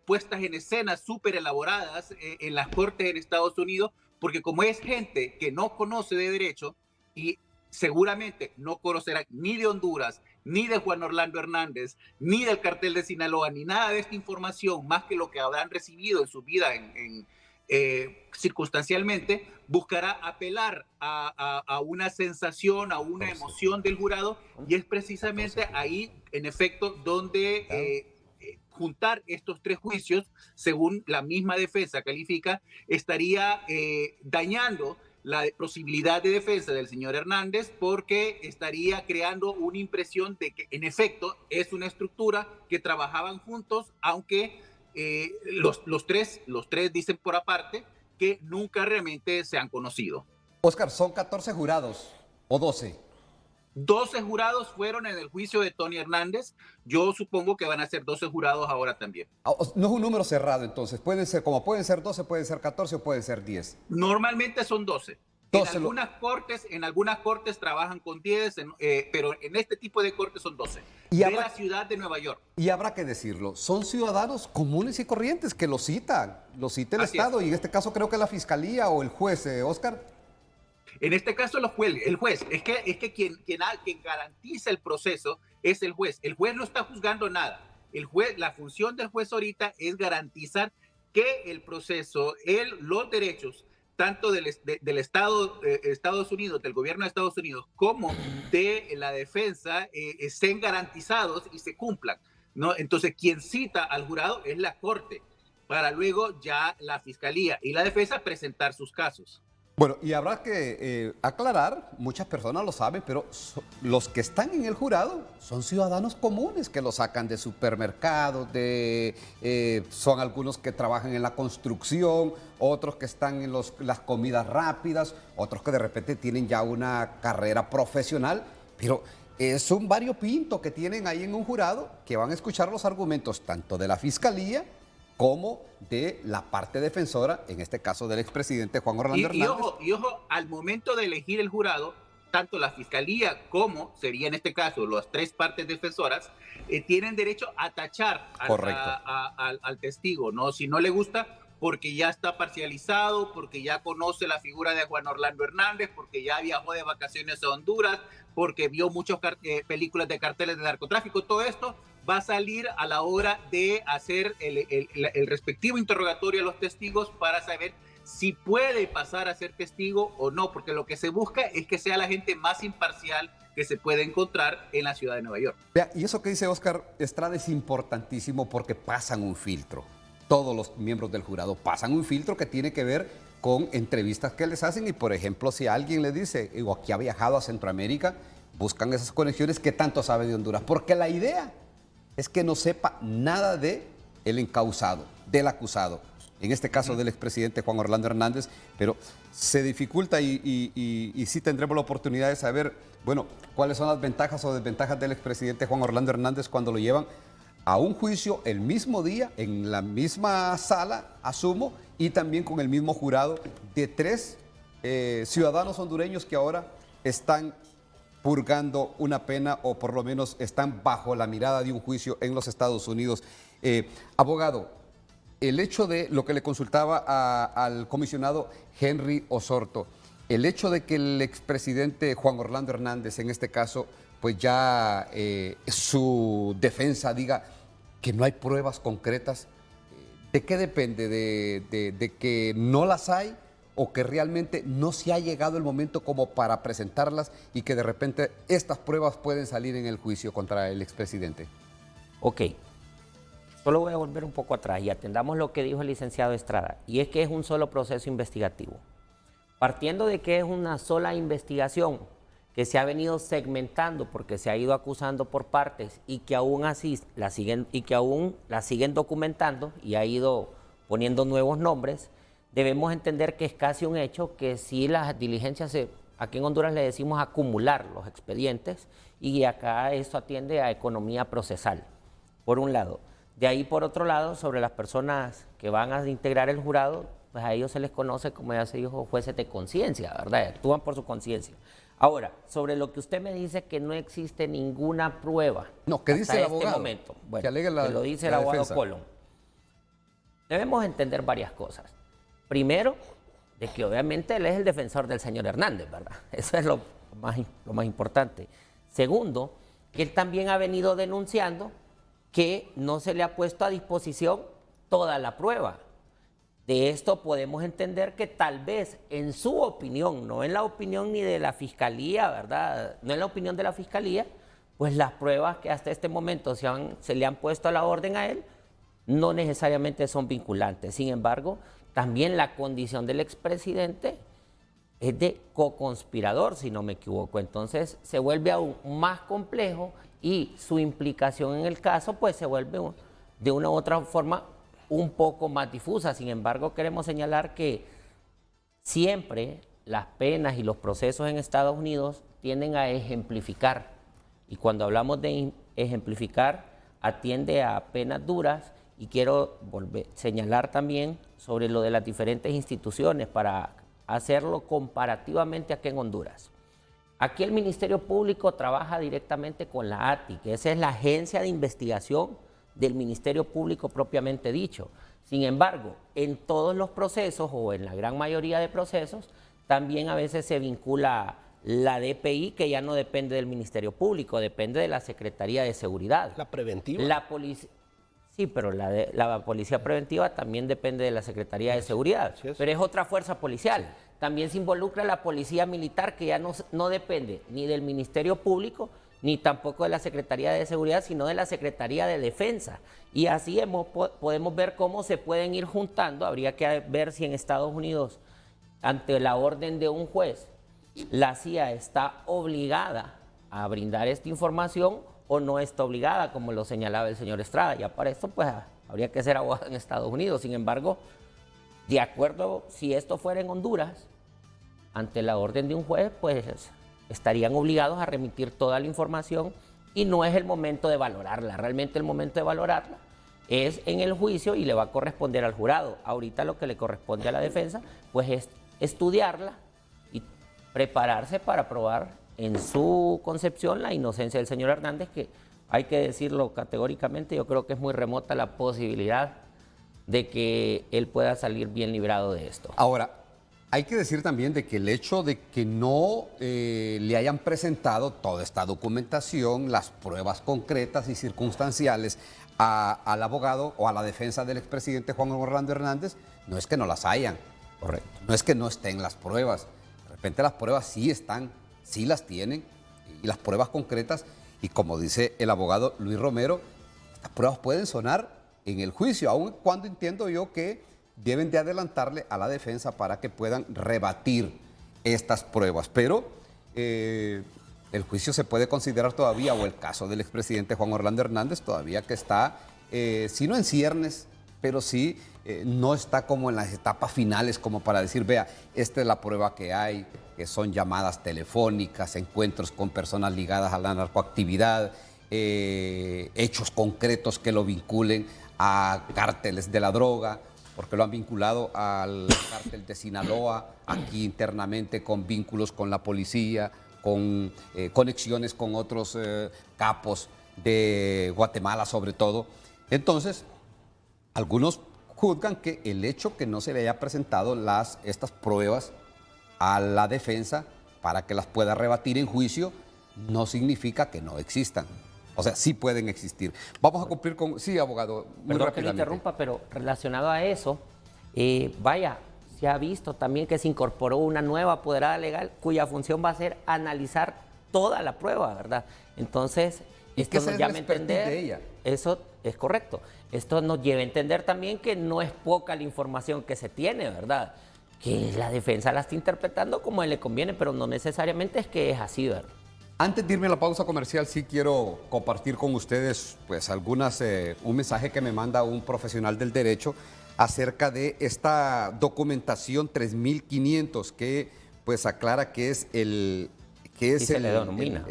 puestas en escena súper elaboradas en las cortes en Estados Unidos, porque como es gente que no conoce de derecho y seguramente no conocerá ni de Honduras, ni de Juan Orlando Hernández, ni del cartel de Sinaloa, ni nada de esta información, más que lo que habrán recibido en su vida circunstancialmente, buscará apelar a una sensación, a una emoción del jurado, y es precisamente ahí, en efecto, donde juntar estos tres juicios, según la misma defensa califica, estaría dañando la posibilidad de defensa del señor Hernández, porque estaría creando una impresión de que en efecto es una estructura que trabajaban juntos, aunque los tres dicen por aparte que nunca realmente se han conocido. Oscar, son 14 jurados o 12. 12 jurados fueron en el juicio de Tony Hernández. Yo supongo que van a ser 12 jurados ahora también. No es un número cerrado, entonces. Pueden ser 12, pueden ser 14 o pueden ser 10. Normalmente son 12. En algunas cortes trabajan con 10, pero en este tipo de cortes son 12. La ciudad de Nueva York. Y habrá que decirlo, son ciudadanos comunes y corrientes que lo cita el Estado, y en este caso creo que la Fiscalía o el juez, Oscar. En este caso el juez. Es que quien garantiza el proceso es el juez. El juez no está juzgando nada. La función del juez ahorita es garantizar que el proceso, los derechos, tanto del Estado de Estados Unidos, del gobierno de Estados Unidos, como de la defensa, estén garantizados y se cumplan, ¿no? Entonces, quien cita al jurado es la Corte, para luego ya la Fiscalía y la defensa presentar sus casos. Bueno, y habrá que aclarar, muchas personas lo saben, pero los que están en el jurado son ciudadanos comunes que lo sacan de supermercados, son algunos que trabajan en la construcción, otros que están en las comidas rápidas, otros que de repente tienen ya una carrera profesional, pero es un variopinto que tienen ahí en un jurado que van a escuchar los argumentos tanto de la Fiscalía como de la parte defensora, en este caso del expresidente Juan Orlando Hernández. Y ojo, al momento de elegir el jurado, tanto la Fiscalía como, sería en este caso, las tres partes defensoras, tienen derecho a tachar al testigo, ¿no? Si no le gusta, porque ya está parcializado, porque ya conoce la figura de Juan Orlando Hernández, porque ya viajó de vacaciones a Honduras, porque vio muchas películas de carteles de narcotráfico. Todo esto va a salir a la hora de hacer el respectivo interrogatorio a los testigos para saber si puede pasar a ser testigo o no, porque lo que se busca es que sea la gente más imparcial que se puede encontrar en la ciudad de Nueva York. Vea, y eso que dice Oscar Estrada es importantísimo porque pasan un filtro. Todos los miembros del jurado pasan un filtro que tiene que ver con entrevistas que les hacen y, por ejemplo, si alguien le dice, o aquí ha viajado a Centroamérica, buscan esas conexiones, ¿qué tanto sabe de Honduras? Porque la idea es que no sepa nada de el encausado, del acusado, en este caso del expresidente Juan Orlando Hernández, pero se dificulta y sí tendremos la oportunidad de saber, bueno, cuáles son las ventajas o desventajas del expresidente Juan Orlando Hernández cuando lo llevan a un juicio el mismo día, en la misma sala, asumo, y también con el mismo jurado de 3 ciudadanos hondureños que ahora están purgando una pena o por lo menos están bajo la mirada de un juicio en los Estados Unidos. Abogado, el hecho de lo que le consultaba al comisionado Henry Osorto, el hecho de que el expresidente Juan Orlando Hernández, en este caso, pues ya su defensa diga que no hay pruebas concretas, ¿de qué depende? ¿De que no las hay o que realmente no se ha llegado el momento como para presentarlas y que de repente estas pruebas pueden salir en el juicio contra el expresidente? Ok. Solo voy a volver un poco atrás y atendamos lo que dijo el licenciado Estrada, y es que es un solo proceso investigativo. Partiendo de que es una sola investigación que se ha venido segmentando porque se ha ido acusando por partes y que aún así la siguen documentando y ha ido poniendo nuevos nombres, debemos entender que es casi un hecho que si las diligencias, aquí en Honduras le decimos acumular los expedientes, y acá esto atiende a economía procesal, por un lado. De ahí, por otro lado, sobre las personas que van a integrar el jurado, pues a ellos se les conoce, como ya se dijo, jueces de conciencia, ¿verdad? Actúan por su conciencia. Ahora, sobre lo que usted me dice que no existe ninguna prueba. No, ¿qué dice el abogado? Momento. Bueno, que alegue lo dice el abogado Colón. Debemos entender varias cosas. Primero, de que obviamente él es el defensor del señor Hernández, ¿verdad? Eso es lo más importante. Segundo, que él también ha venido denunciando que no se le ha puesto a disposición toda la prueba. De esto podemos entender que tal vez en su opinión, no en la opinión ni de la Fiscalía, ¿verdad? No en la opinión de la Fiscalía, pues las pruebas que hasta este momento se le han puesto a la orden a él no necesariamente son vinculantes. Sin embargo, también la condición del expresidente es de coconspirador, si no me equivoco. Entonces se vuelve aún más complejo y su implicación en el caso pues se vuelve de una u otra forma un poco más difusa. Sin embargo, queremos señalar que siempre las penas y los procesos en Estados Unidos tienden a ejemplificar. Y cuando hablamos de ejemplificar, atiende a penas duras. Y quiero señalar también sobre lo de las diferentes instituciones para hacerlo comparativamente aquí en Honduras. Aquí el Ministerio Público trabaja directamente con la ATI, que esa es la agencia de investigación del Ministerio Público propiamente dicho. Sin embargo, en todos los procesos o en la gran mayoría de procesos, también a veces se vincula la DPI, que ya no depende del Ministerio Público, depende de la Secretaría de Seguridad. ¿La preventiva? La policía. Sí, pero la policía preventiva también depende de la Secretaría de Seguridad, pero es otra fuerza policial. También se involucra la policía militar, que ya no depende ni del Ministerio Público, ni tampoco de la Secretaría de Seguridad, sino de la Secretaría de Defensa. Y así podemos ver cómo se pueden ir juntando. Habría que ver si en Estados Unidos, ante la orden de un juez, la CIA está obligada a brindar esta información o no está obligada, como lo señalaba el señor Estrada. Ya para esto, pues, habría que ser abogado en Estados Unidos. Sin embargo, de acuerdo, si esto fuera en Honduras, ante la orden de un juez, pues, estarían obligados a remitir toda la información y no es el momento de valorarla. Realmente el momento de valorarla es en el juicio y le va a corresponder al jurado. Ahorita lo que le corresponde a la defensa, pues, es estudiarla y prepararse para probar en su concepción la inocencia del señor Hernández, que hay que decirlo categóricamente, yo creo que es muy remota la posibilidad de que él pueda salir bien librado de esto. Ahora, hay que decir también de que el hecho de que no le hayan presentado toda esta documentación, las pruebas concretas y circunstanciales al abogado o a la defensa del expresidente Juan Orlando Hernández, no es que no las hayan. Correcto. No es que no estén las pruebas. De repente las pruebas sí están, sí las tienen, y las pruebas concretas, y como dice el abogado Luis Romero, estas pruebas pueden sonar en el juicio, aun cuando entiendo yo que deben de adelantarle a la defensa para que puedan rebatir estas pruebas. Pero el juicio se puede considerar todavía, o el caso del expresidente Juan Orlando Hernández, todavía que está, si no en ciernes, pero sí no está como en las etapas finales, como para decir, vea, esta es la prueba que hay, que son llamadas telefónicas, encuentros con personas ligadas a la narcoactividad, hechos concretos que lo vinculen a cárteles de la droga, porque lo han vinculado al cártel de Sinaloa, aquí internamente con vínculos con la policía, con conexiones con otros capos de Guatemala sobre todo. Entonces, algunos juzgan que el hecho que no se le haya presentado estas pruebas a la defensa para que las pueda rebatir en juicio no significa que no existan. O sea, sí pueden existir. Vamos a cumplir con... Sí, abogado, muy Perdón que lo rápidamente. interrumpa, pero relacionado a eso, vaya, se ha visto también que se incorporó una nueva apoderada legal cuya función va a ser analizar toda la prueba, ¿verdad? Entonces, ¿Y esto qué nos es llama la a expertise entender... de ella? Eso es correcto. Esto nos lleva a entender también que no es poca la información que se tiene, ¿verdad? Que la defensa la está interpretando como le conviene, pero no necesariamente es que es así, ¿verdad? Antes de irme a la pausa comercial, sí quiero compartir con ustedes pues un mensaje que me manda un profesional del derecho acerca de esta documentación 3500 que pues aclara que es el que Sí, es se el, le denomina.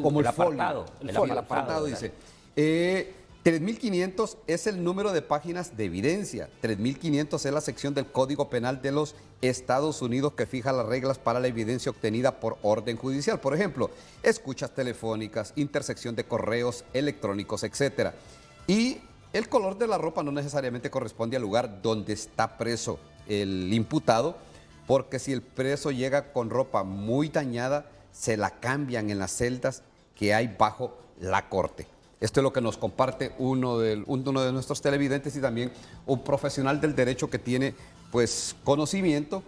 como El el folio. apartado, El el folio, el apartado, apartado ¿verdad? dice. 3500 es el número de páginas de evidencia. 3500 es la sección del Código Penal de los Estados Unidos que fija las reglas para la evidencia obtenida por orden judicial. Por ejemplo, escuchas telefónicas, intersección de correos electrónicos, etc. Y el color de la ropa no necesariamente corresponde al lugar donde está preso el imputado, porque si el preso llega con ropa muy dañada, se la cambian en las celdas que hay bajo la corte. Esto es lo que nos comparte uno de nuestros televidentes y también un profesional del derecho que tiene pues conocimiento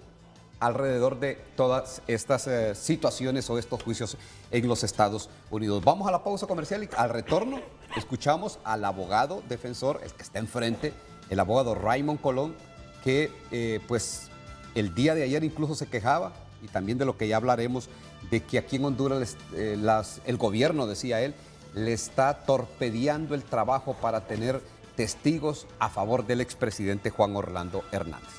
alrededor de todas estas situaciones o estos juicios en los Estados Unidos. Vamos a la pausa comercial y al retorno escuchamos al abogado defensor, el que está enfrente, el abogado Raymond Colón, que pues el día de ayer incluso se quejaba, y también de lo que ya hablaremos, de que aquí en Honduras el gobierno, decía él, le está torpedeando el trabajo para tener testigos a favor del expresidente Juan Orlando Hernández.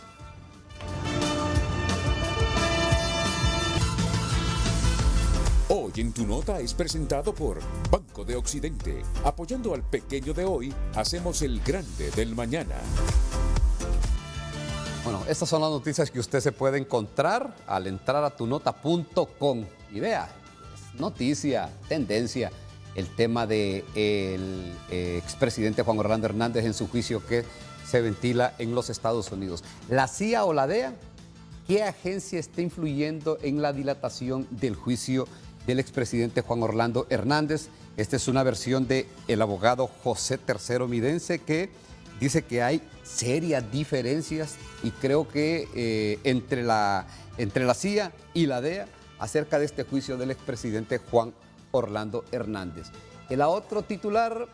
Hoy en Tu Nota es presentado por Banco de Occidente. Apoyando al pequeño de hoy, hacemos el grande del mañana. Bueno, estas son las noticias que usted se puede encontrar al entrar a tunota.com. Y vea, es noticia, tendencia, el tema del expresidente Juan Orlando Hernández en su juicio que se ventila en los Estados Unidos. ¿La CIA o la DEA? ¿Qué agencia está influyendo en la dilatación del juicio del expresidente Juan Orlando Hernández? Esta es una versión del abogado José Tercero Midense, que dice que hay serias diferencias y creo que entre la CIA y la DEA acerca de este juicio del expresidente Juan Orlando Hernández. El otro titular,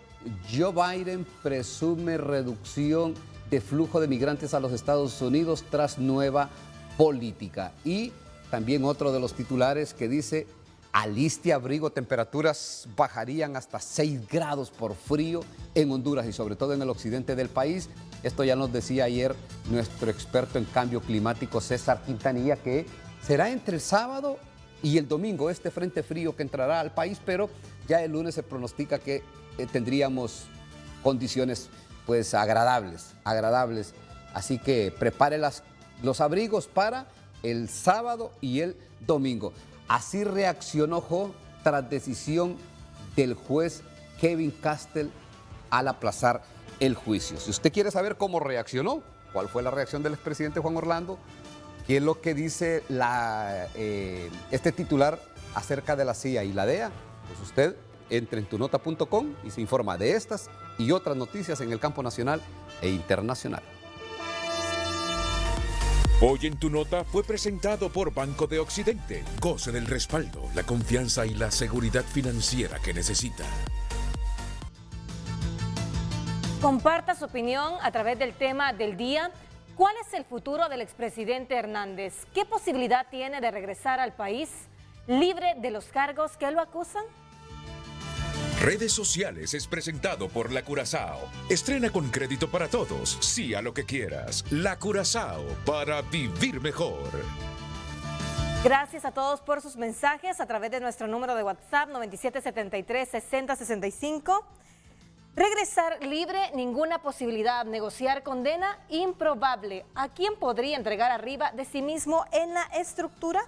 Joe Biden presume reducción de flujo de migrantes a los Estados Unidos tras nueva política. Y también otro de los titulares que dice, aliste abrigo, temperaturas bajarían hasta 6 grados por frío en Honduras y sobre todo en el occidente del país. Esto ya nos decía ayer nuestro experto en cambio climático, César Quintanilla, que será entre el sábado y el domingo este frente frío que entrará al país, pero ya el lunes se pronostica que tendríamos condiciones pues agradables. Así que prepare los abrigos para el sábado y el domingo. Así reaccionó Jo tras decisión del juez Kevin Castell al aplazar el juicio. Si usted quiere saber cómo reaccionó, cuál fue la reacción del expresidente Juan Orlando, qué es lo que dice este titular acerca de la CIA y la DEA, pues usted entre en tunota.com y se informa de estas y otras noticias en el campo nacional e internacional. Hoy en Tu Nota fue presentado por Banco de Occidente. Goce del respaldo, la confianza y la seguridad financiera que necesita. Comparta su opinión a través del tema del día. ¿Cuál es el futuro del expresidente Hernández? ¿Qué posibilidad tiene de regresar al país libre de los cargos que lo acusan? Redes Sociales es presentado por La Curazao. Estrena con crédito para todos. Sí a lo que quieras. La Curazao, para vivir mejor. Gracias a todos por sus mensajes a través de nuestro número de WhatsApp 9773-6065. Regresar libre, ninguna posibilidad. Negociar condena, improbable. ¿A quién podría entregar arriba de sí mismo en la estructura?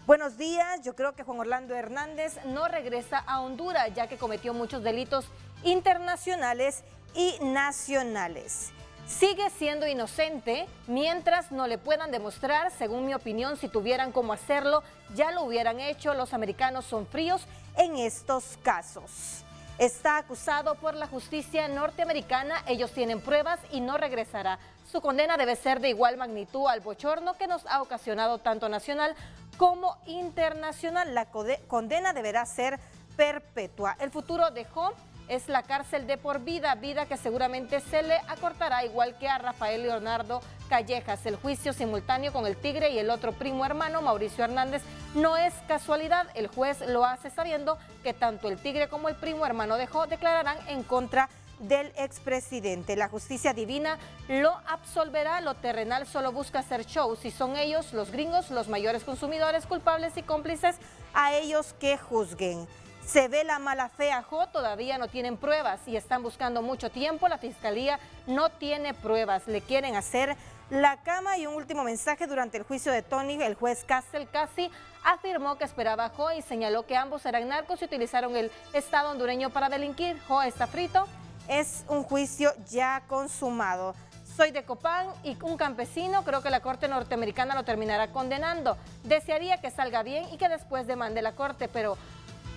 Buenos días, yo creo que Juan Orlando Hernández no regresa a Honduras, ya que cometió muchos delitos internacionales y nacionales. Sigue siendo inocente mientras no le puedan demostrar, según mi opinión, si tuvieran cómo hacerlo, ya lo hubieran hecho. Los americanos son fríos en estos casos. Está acusado por la justicia norteamericana, ellos tienen pruebas y no regresará. Su condena debe ser de igual magnitud al bochorno que nos ha ocasionado tanto nacional como internacional. La condena deberá ser perpetua. El futuro de Jo es la cárcel de por vida, vida que seguramente se le acortará igual que a Rafael Leonardo Callejas. El juicio simultáneo con el Tigre y el otro primo hermano, Mauricio Hernández, no es casualidad. El juez lo hace sabiendo que tanto el Tigre como el primo hermano de Jo declararán en contra del expresidente. La justicia divina lo absolverá. Lo terrenal solo busca hacer show. Si son ellos, los gringos, los mayores consumidores, culpables y cómplices, a ellos que juzguen. Se ve la mala fe a Jo, todavía no tienen pruebas y están buscando mucho tiempo. La fiscalía no tiene pruebas, le quieren hacer la cama. Y un último mensaje: durante el juicio de Tony, el juez Castel casi afirmó que esperaba a Jo y señaló que ambos eran narcos y utilizaron el Estado hondureño para delinquir. Jo está frito. Es un juicio ya consumado. Soy de Copán y un campesino, creo que la Corte norteamericana lo terminará condenando. Desearía que salga bien y que después demande la Corte, pero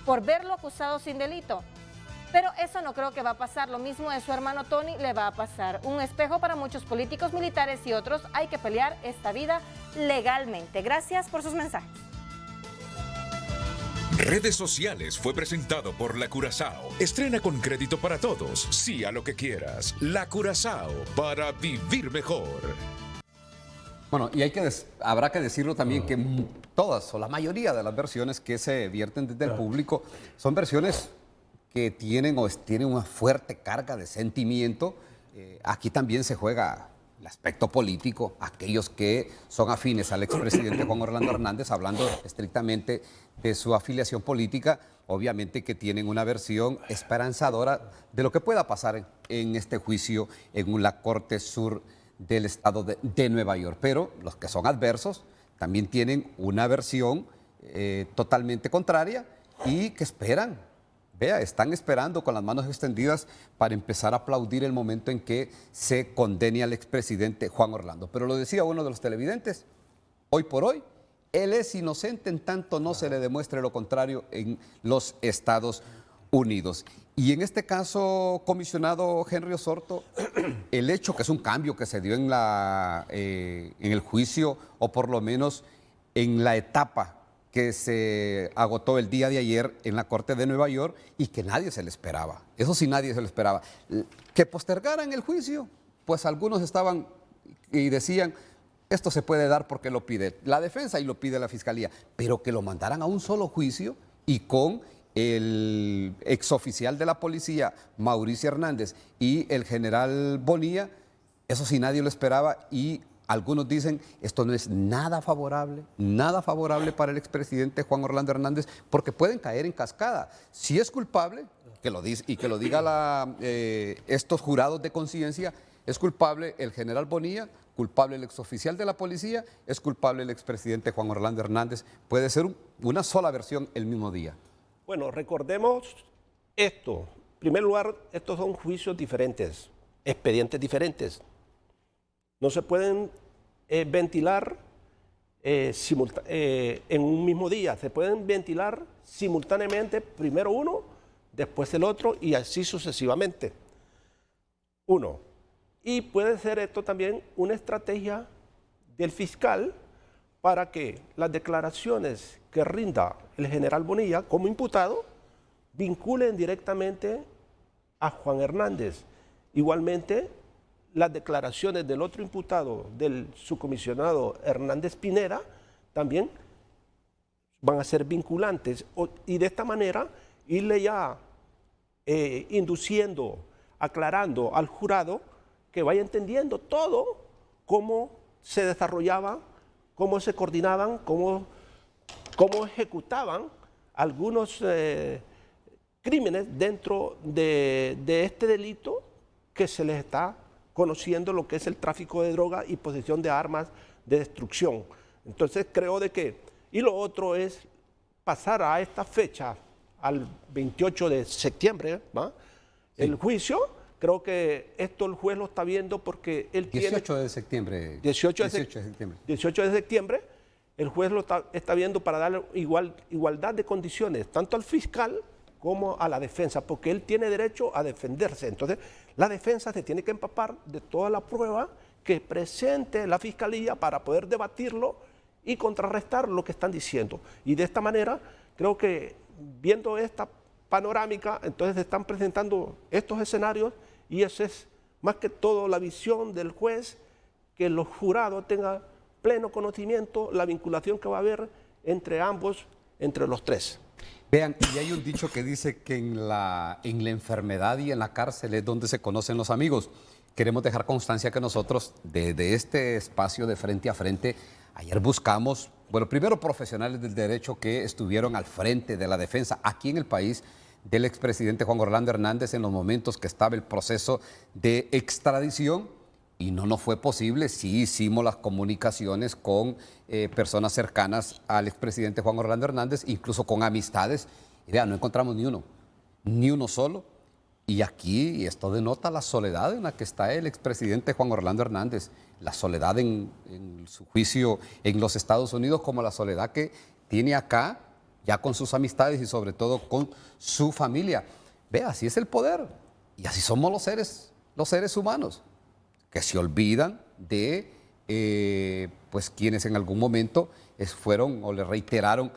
por verlo acusado sin delito. Pero eso no creo que va a pasar. Lo mismo de su hermano Tony le va a pasar. Un espejo para muchos políticos, militares y otros. Hay que pelear esta vida legalmente. Gracias por sus mensajes. Redes Sociales fue presentado por La Curazao. Estrena con crédito para todos. Sí a lo que quieras. La Curazao, para vivir mejor. Bueno, y habrá que decirlo también que todas o la mayoría de las versiones que se vierten desde el público son versiones que tienen una fuerte carga de sentimiento. Aquí también se juega el aspecto político. Aquellos que son afines al expresidente Juan Orlando Hernández, hablando estrictamente de su afiliación política, obviamente que tienen una versión esperanzadora de lo que pueda pasar en este juicio en la Corte Sur del estado de Nueva York. Pero los que son adversos también tienen una versión totalmente contraria y que esperan. Están esperando con las manos extendidas para empezar a aplaudir el momento en que se condene al expresidente Juan Orlando. Pero lo decía uno de los televidentes, hoy por hoy, él es inocente en tanto no se le demuestre lo contrario en los Estados Unidos. Y en este caso, comisionado Henry Osorto, el hecho que es un cambio que se dio en el juicio, o por lo menos en la etapa que se agotó el día de ayer en la Corte de Nueva York y que nadie se le esperaba. Eso sí, nadie se le esperaba. Que postergaran el juicio, pues algunos estaban y decían, esto se puede dar porque lo pide la defensa y lo pide la fiscalía, pero que lo mandaran a un solo juicio y con el exoficial de la policía, Mauricio Hernández, y el general Bonilla, eso sí nadie lo esperaba. Y algunos dicen, esto no es nada favorable para el expresidente Juan Orlando Hernández, porque pueden caer en cascada. Si es culpable, que lo diga estos jurados de conciencia, es culpable el general Bonilla, culpable el exoficial de la policía, es culpable el expresidente Juan Orlando Hernández. Puede ser una sola versión el mismo día. Bueno, recordemos esto. En primer lugar, estos son juicios diferentes. expedientes diferentes. No se pueden ventilar en un mismo día, se pueden ventilar simultáneamente, primero uno, después el otro y así sucesivamente. Uno. Y puede ser esto también una estrategia del fiscal para que las declaraciones que rinda el general Bonilla como imputado vinculen directamente a Juan Hernández. Igualmente, las declaraciones del otro imputado, del subcomisionado Hernández Pineda, también van a ser vinculantes. Y de esta manera, irle ya induciendo, aclarando al jurado que vaya entendiendo todo cómo se desarrollaba, cómo se coordinaban, cómo ejecutaban algunos crímenes dentro de este delito que se les está conociendo, lo que es el tráfico de droga y posesión de armas de destrucción. Entonces creo de que, y lo otro es pasar a esta fecha, al 28 de septiembre, ¿va? Sí. El juicio, creo que esto el juez lo está viendo porque él 18 tiene... de septiembre. 18 de septiembre. 18 de septiembre, el juez lo está viendo para darle igualdad de condiciones, tanto al fiscal como a la defensa, porque él tiene derecho a defenderse. Entonces, la defensa se tiene que empapar de toda la prueba que presente la fiscalía para poder debatirlo y contrarrestar lo que están diciendo. Y de esta manera, creo que viendo esta panorámica, entonces se están presentando estos escenarios y esa es más que todo la visión del juez, que los jurados tengan pleno conocimiento, la vinculación que va a haber entre ambos, entre los tres. Vean, y hay un dicho que dice que en la enfermedad y en la cárcel es donde se conocen los amigos. Queremos dejar constancia que nosotros, desde este espacio de Frente a Frente, ayer buscamos, bueno, primero profesionales del derecho que estuvieron al frente de la defensa aquí en el país del expresidente Juan Orlando Hernández en los momentos que estaba el proceso de extradición. Y no nos fue posible, sí hicimos las comunicaciones con personas cercanas al expresidente Juan Orlando Hernández, incluso con amistades. Y vean, no encontramos ni uno solo. Y aquí esto denota la soledad en la que está el expresidente Juan Orlando Hernández, la soledad en su juicio en los Estados Unidos, como la soledad que tiene acá, ya con sus amistades y sobre todo con su familia. Vea, así es el poder y así somos los seres humanos, que se olvidan de pues quienes en algún momento fueron o le reiteraron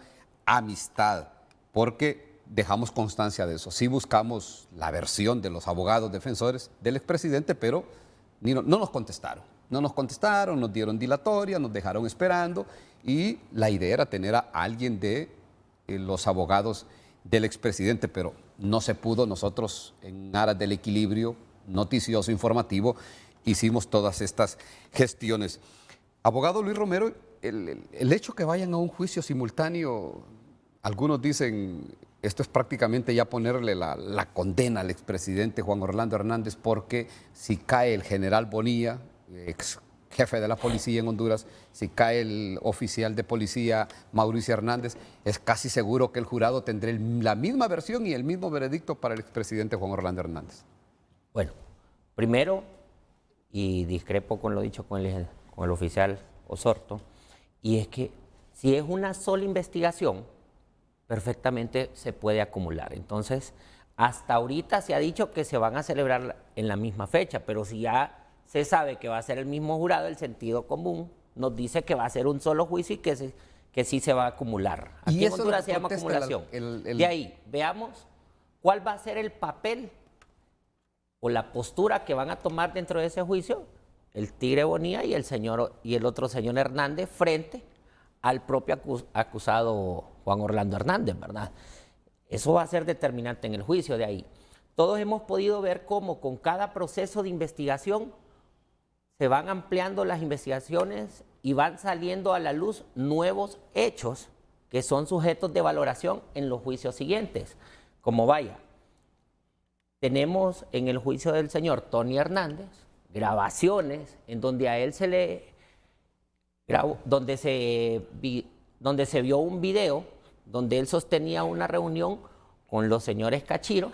amistad, porque dejamos constancia de eso. Sí buscamos la versión de los abogados defensores del expresidente, pero no nos contestaron. No nos contestaron, nos dieron dilatoria, nos dejaron esperando y la idea era tener a alguien de los abogados del expresidente, pero no se pudo. Nosotros, en aras del equilibrio noticioso, informativo, hicimos todas estas gestiones. Abogado Luis Romero, el hecho que vayan a un juicio simultáneo, algunos dicen, esto es prácticamente ya ponerle la condena al expresidente Juan Orlando Hernández, porque si cae el general Bonilla, ex jefe de la policía en Honduras, si cae el oficial de policía Mauricio Hernández, es casi seguro que el jurado tendrá la misma versión y el mismo veredicto para el expresidente Juan Orlando Hernández. Bueno, primero, y discrepo con lo dicho con el oficial Osorto, y es que si es una sola investigación, perfectamente se puede acumular. Entonces, hasta ahorita se ha dicho que se van a celebrar en la misma fecha, pero si ya se sabe que va a ser el mismo jurado, el sentido común nos dice que va a ser un solo juicio y que sí se va a acumular. Aquí en Honduras se llama acumulación. De ahí, veamos cuál va a ser el papel o la postura que van a tomar dentro de ese juicio el Tigre Bonilla y el otro señor Hernández frente al propio acusado Juan Orlando Hernández, ¿verdad? Eso va a ser determinante en el juicio. De ahí, todos hemos podido ver cómo con cada proceso de investigación se van ampliando las investigaciones y van saliendo a la luz nuevos hechos que son sujetos de valoración en los juicios siguientes. Como vaya, tenemos en el juicio del señor Tony Hernández grabaciones en donde a él se le grabó, donde se vio un video donde él sostenía una reunión con los señores Cachiro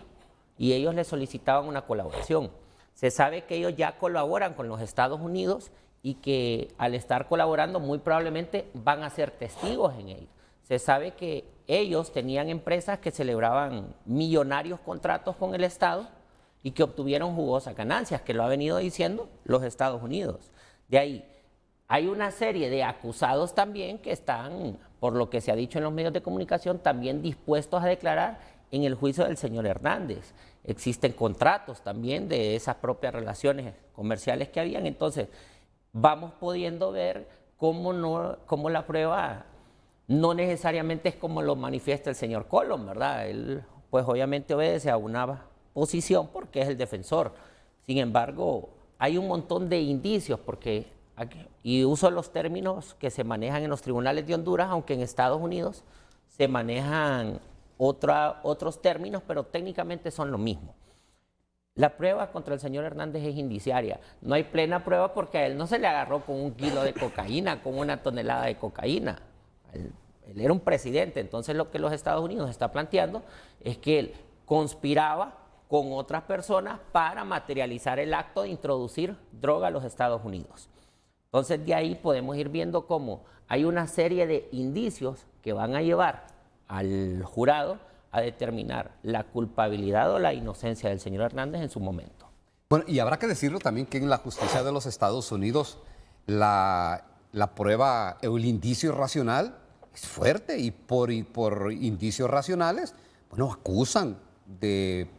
y ellos le solicitaban una colaboración. Se sabe que ellos ya colaboran con los Estados Unidos y que al estar colaborando muy probablemente van a ser testigos en ello. Se sabe que ellos tenían empresas que celebraban millonarios contratos con el Estado y que obtuvieron jugosas ganancias, que lo ha venido diciendo los Estados Unidos. De ahí, hay una serie de acusados también que están, por lo que se ha dicho en los medios de comunicación, también dispuestos a declarar en el juicio del señor Hernández. Existen contratos también de esas propias relaciones comerciales que habían. Entonces, vamos pudiendo ver cómo la prueba no necesariamente es como lo manifiesta el señor Colom, ¿verdad? Él, pues obviamente obedece a una posición porque es el defensor. Sin embargo, hay un montón de indicios porque, y uso los términos que se manejan en los tribunales de Honduras, aunque en Estados Unidos se manejan otros términos, pero técnicamente son lo mismo. La prueba contra el señor Hernández es indiciaria. No hay plena prueba porque a él no se le agarró con 1 kilo de cocaína, con 1 tonelada de cocaína. Él era un presidente, entonces lo que los Estados Unidos está planteando es que él conspiraba con otras personas para materializar el acto de introducir droga a los Estados Unidos. Entonces de ahí podemos ir viendo cómo hay una serie de indicios que van a llevar al jurado a determinar la culpabilidad o la inocencia del señor Hernández en su momento. Bueno, y habrá que decirlo también que en la justicia de los Estados Unidos la prueba, el indicio racional es fuerte y por indicios racionales, bueno, acusan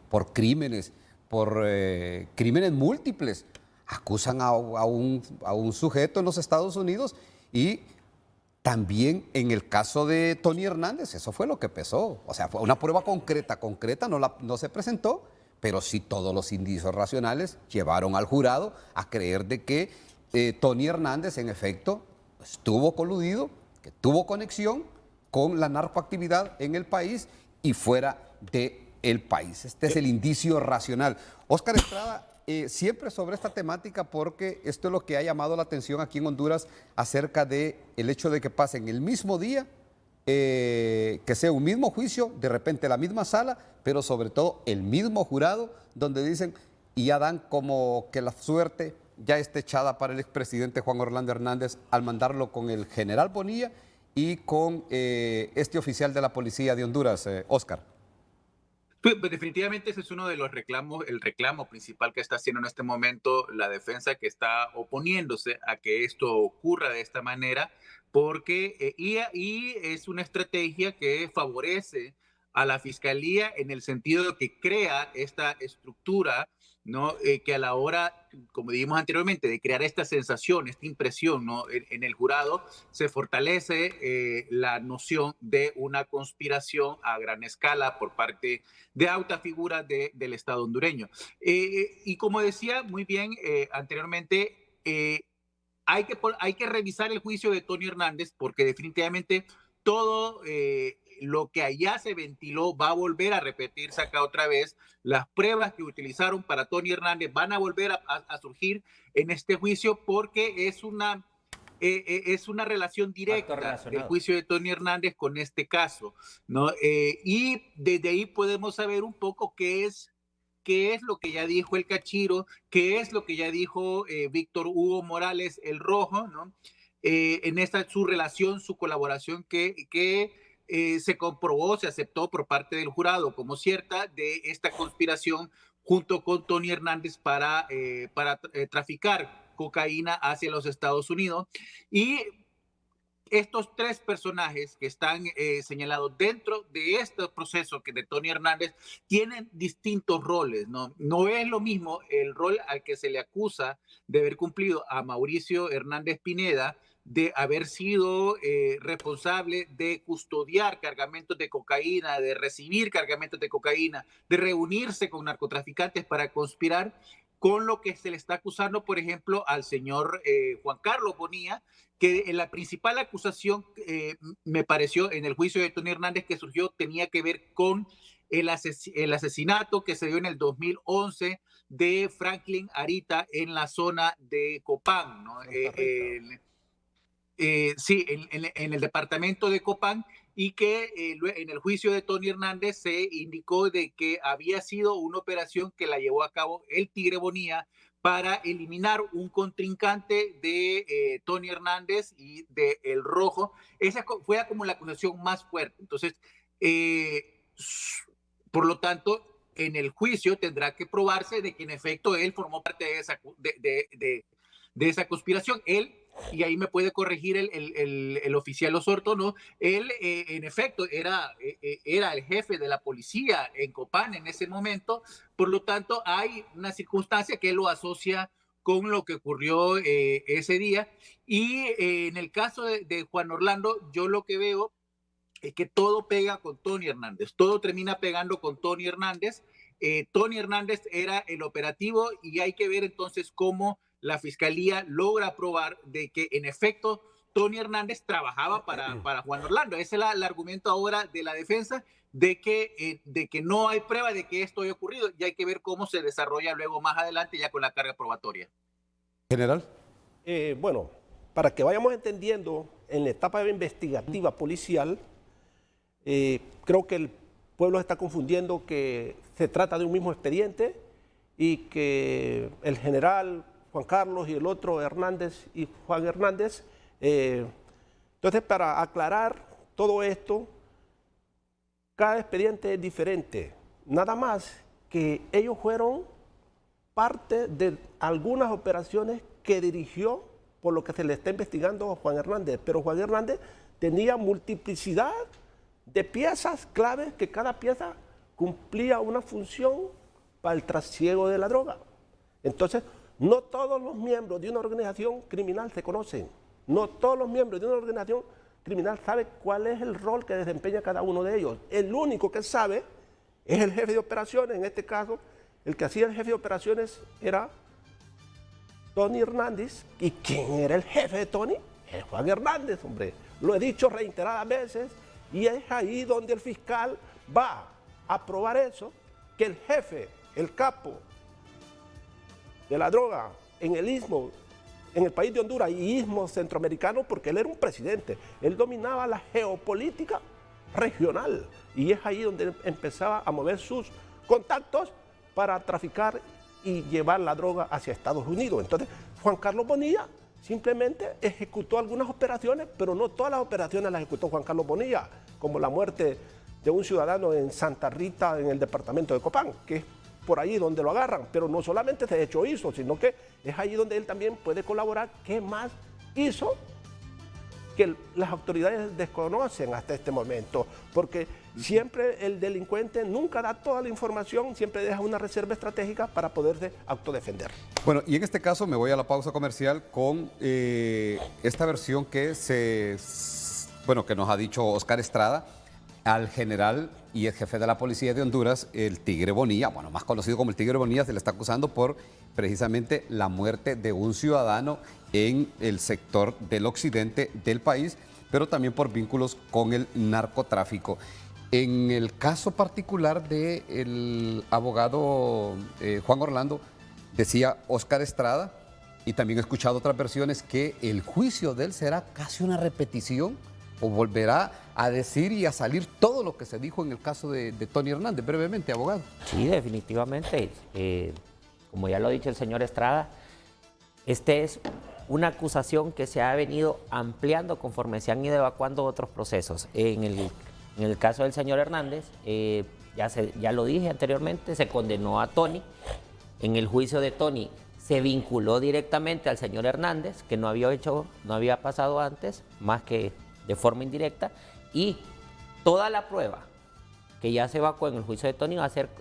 por crímenes, crímenes múltiples, acusan a un sujeto en los Estados Unidos y también en el caso de Tony Hernández, eso fue lo que pesó. O sea, fue una prueba concreta no se presentó, pero sí todos los indicios racionales llevaron al jurado a creer de que Tony Hernández, en efecto, estuvo coludido, que tuvo conexión con la narcoactividad en el país y fuera del país. Este es el indicio racional. Óscar Estrada, siempre sobre esta temática porque esto es lo que ha llamado la atención aquí en Honduras acerca del hecho de que pasen el mismo día, que sea un mismo juicio, de repente la misma sala, pero sobre todo el mismo jurado, donde dicen y ya dan como que la suerte ya está echada para el expresidente Juan Orlando Hernández al mandarlo con el general Bonilla y con este oficial de la policía de Honduras, Óscar. Pues definitivamente ese es uno de los reclamos, el reclamo principal que está haciendo en este momento la defensa, que está oponiéndose a que esto ocurra de esta manera, porque y es una estrategia que favorece a la fiscalía en el sentido de que crea esta estructura, ¿no? Que a la hora, como dijimos anteriormente, de crear esta sensación, esta impresión, ¿no? En el jurado se fortalece la noción de una conspiración a gran escala por parte de alta figura del Estado hondureño. Y como decía muy bien anteriormente, hay que revisar el juicio de Tony Hernández porque definitivamente todo lo que allá se ventiló va a volver a repetirse acá otra vez. Las pruebas que utilizaron para Tony Hernández van a volver a surgir en este juicio porque es una relación directa del juicio de Tony Hernández con este caso, ¿no? Y desde ahí podemos saber un poco qué es lo que ya dijo el Cachiro, qué es lo que ya dijo Víctor Hugo Morales, el Rojo, ¿no? En su relación, su colaboración que se comprobó, se aceptó por parte del jurado como cierta de esta conspiración junto con Tony Hernández para traficar cocaína hacia los Estados Unidos. Y estos 3 personajes que están señalados dentro de este proceso que de Tony Hernández tienen distintos roles, ¿no? No es lo mismo el rol al que se le acusa de haber cumplido a Mauricio Hernández Pineda, de haber sido responsable de custodiar cargamentos de cocaína, de recibir cargamentos de cocaína, de reunirse con narcotraficantes para conspirar, con lo que se le está acusando, por ejemplo, al señor Juan Carlos Bonilla, que en la principal acusación, me pareció, en el juicio de Tony Hernández que surgió, tenía que ver con el asesinato que se dio en el 2011 de Franklin Arita en la zona de Copán, ¿no? Sí, en el departamento de Copán, y que en el juicio de Tony Hernández se indicó de que había sido una operación que la llevó a cabo el Tigre Bonilla para eliminar un contrincante de Tony Hernández y de El Rojo. Esa fue como la acusación más fuerte. Entonces, por lo tanto, en el juicio tendrá que probarse de que en efecto él formó parte de esa conspiración. Él, y ahí me puede corregir el oficial Osorto, ¿no? Él, en efecto, era el jefe de la policía en Copán en ese momento. Por lo tanto, hay una circunstancia que él lo asocia con lo que ocurrió ese día. Y en el caso de Juan Orlando, yo lo que veo es que todo pega con Tony Hernández, todo termina pegando con Tony Hernández. Tony Hernández era el operativo y hay que ver entonces cómo la fiscalía logra probar de que en efecto Tony Hernández trabajaba para Juan Orlando. Ese es el argumento ahora de la defensa, de que no hay prueba de que esto haya ocurrido, y hay que ver cómo se desarrolla luego más adelante ya con la carga probatoria. General. Bueno, para que vayamos entendiendo en la etapa investigativa policial, creo que el pueblo está confundiendo que se trata de un mismo expediente y que el general Juan Carlos y el otro Hernández y Juan Hernández. Entonces, para aclarar todo esto, cada expediente es diferente. Nada más que ellos fueron parte de algunas operaciones que dirigió, por lo que se le está investigando a Juan Hernández. Pero Juan Hernández tenía multiplicidad de piezas claves, que cada pieza cumplía una función para el trasiego de la droga. Entonces, no todos los miembros de una organización criminal se conocen. No todos los miembros de una organización criminal saben cuál es el rol que desempeña cada uno de ellos. El único que sabe es el jefe de operaciones. En este caso, el que hacía el jefe de operaciones era Tony Hernández. ¿Y quién era el jefe de Tony? Es Juan Hernández, hombre. Lo he dicho reiteradas veces y es ahí donde el fiscal va a probar eso, que el jefe, el capo de la droga en el istmo, en el país de Honduras y istmo centroamericano, porque él era un presidente, él dominaba la geopolítica regional y es ahí donde empezaba a mover sus contactos para traficar y llevar la droga hacia Estados Unidos. Entonces, Juan Carlos Bonilla simplemente ejecutó algunas operaciones, pero no todas las operaciones las ejecutó Juan Carlos Bonilla, como la muerte de un ciudadano en Santa Rita, en el departamento de Copán, que es por ahí donde lo agarran, pero no solamente ese hecho hizo, sino que es ahí donde él también puede colaborar. ¿Qué más hizo que las autoridades desconocen hasta este momento? Porque siempre el delincuente nunca da toda la información, siempre deja una reserva estratégica para poderse autodefender. Bueno, y en este caso me voy a la pausa comercial con esta versión que que nos ha dicho Oscar Estrada al general y el jefe de la policía de Honduras, el Tigre Bonilla, bueno, más conocido como el Tigre Bonilla, se le está acusando por precisamente la muerte de un ciudadano en el sector del occidente del país, pero también por vínculos con el narcotráfico. En el caso particular del abogado Juan Orlando, decía Oscar Estrada, y también he escuchado otras versiones, que el juicio de él será casi una repetición o volverá a decir y a salir todo lo que se dijo en el caso de Tony Hernández. Brevemente, abogado. Sí, definitivamente. Como ya lo ha dicho el señor Estrada, este es una acusación que se ha venido ampliando conforme se han ido evacuando otros procesos. En el caso del señor Hernández, ya lo dije anteriormente, se condenó a Tony. En el juicio de Tony se vinculó directamente al señor Hernández, que no había pasado antes, más que de forma indirecta, y toda la prueba que ya se evacuó en el juicio de Tony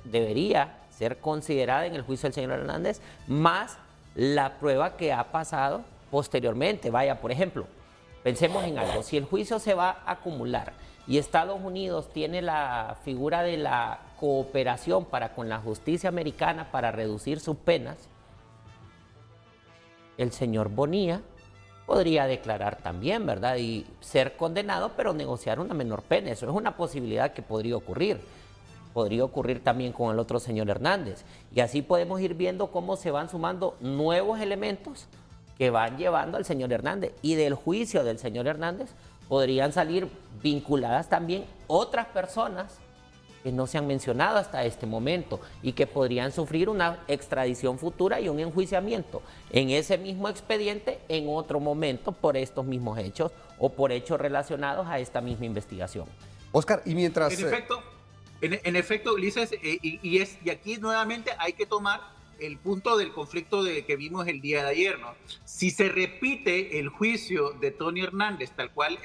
debería ser considerada en el juicio del señor Hernández, más la prueba que ha pasado posteriormente. Vaya, por ejemplo, pensemos en algo, si el juicio se va a acumular y Estados Unidos tiene la figura de la cooperación con la justicia americana para reducir sus penas, el señor Bonilla podría declarar también, ¿verdad? Y ser condenado, pero negociar una menor pena. Eso es una posibilidad que podría ocurrir. Podría ocurrir también con el otro señor Hernández. Y así podemos ir viendo cómo se van sumando nuevos elementos que van llevando al señor Hernández. Y del juicio del señor Hernández podrían salir vinculadas también otras personas que no se han mencionado hasta este momento y que podrían sufrir una extradición futura y un enjuiciamiento en ese mismo expediente en otro momento por estos mismos hechos o por hechos relacionados a esta misma investigación. Oscar, y mientras... En efecto, Ulises, y aquí nuevamente hay que tomar el punto del conflicto que vimos el día de ayer, ¿no? Si se repite el juicio de Tony Hernández, tal cual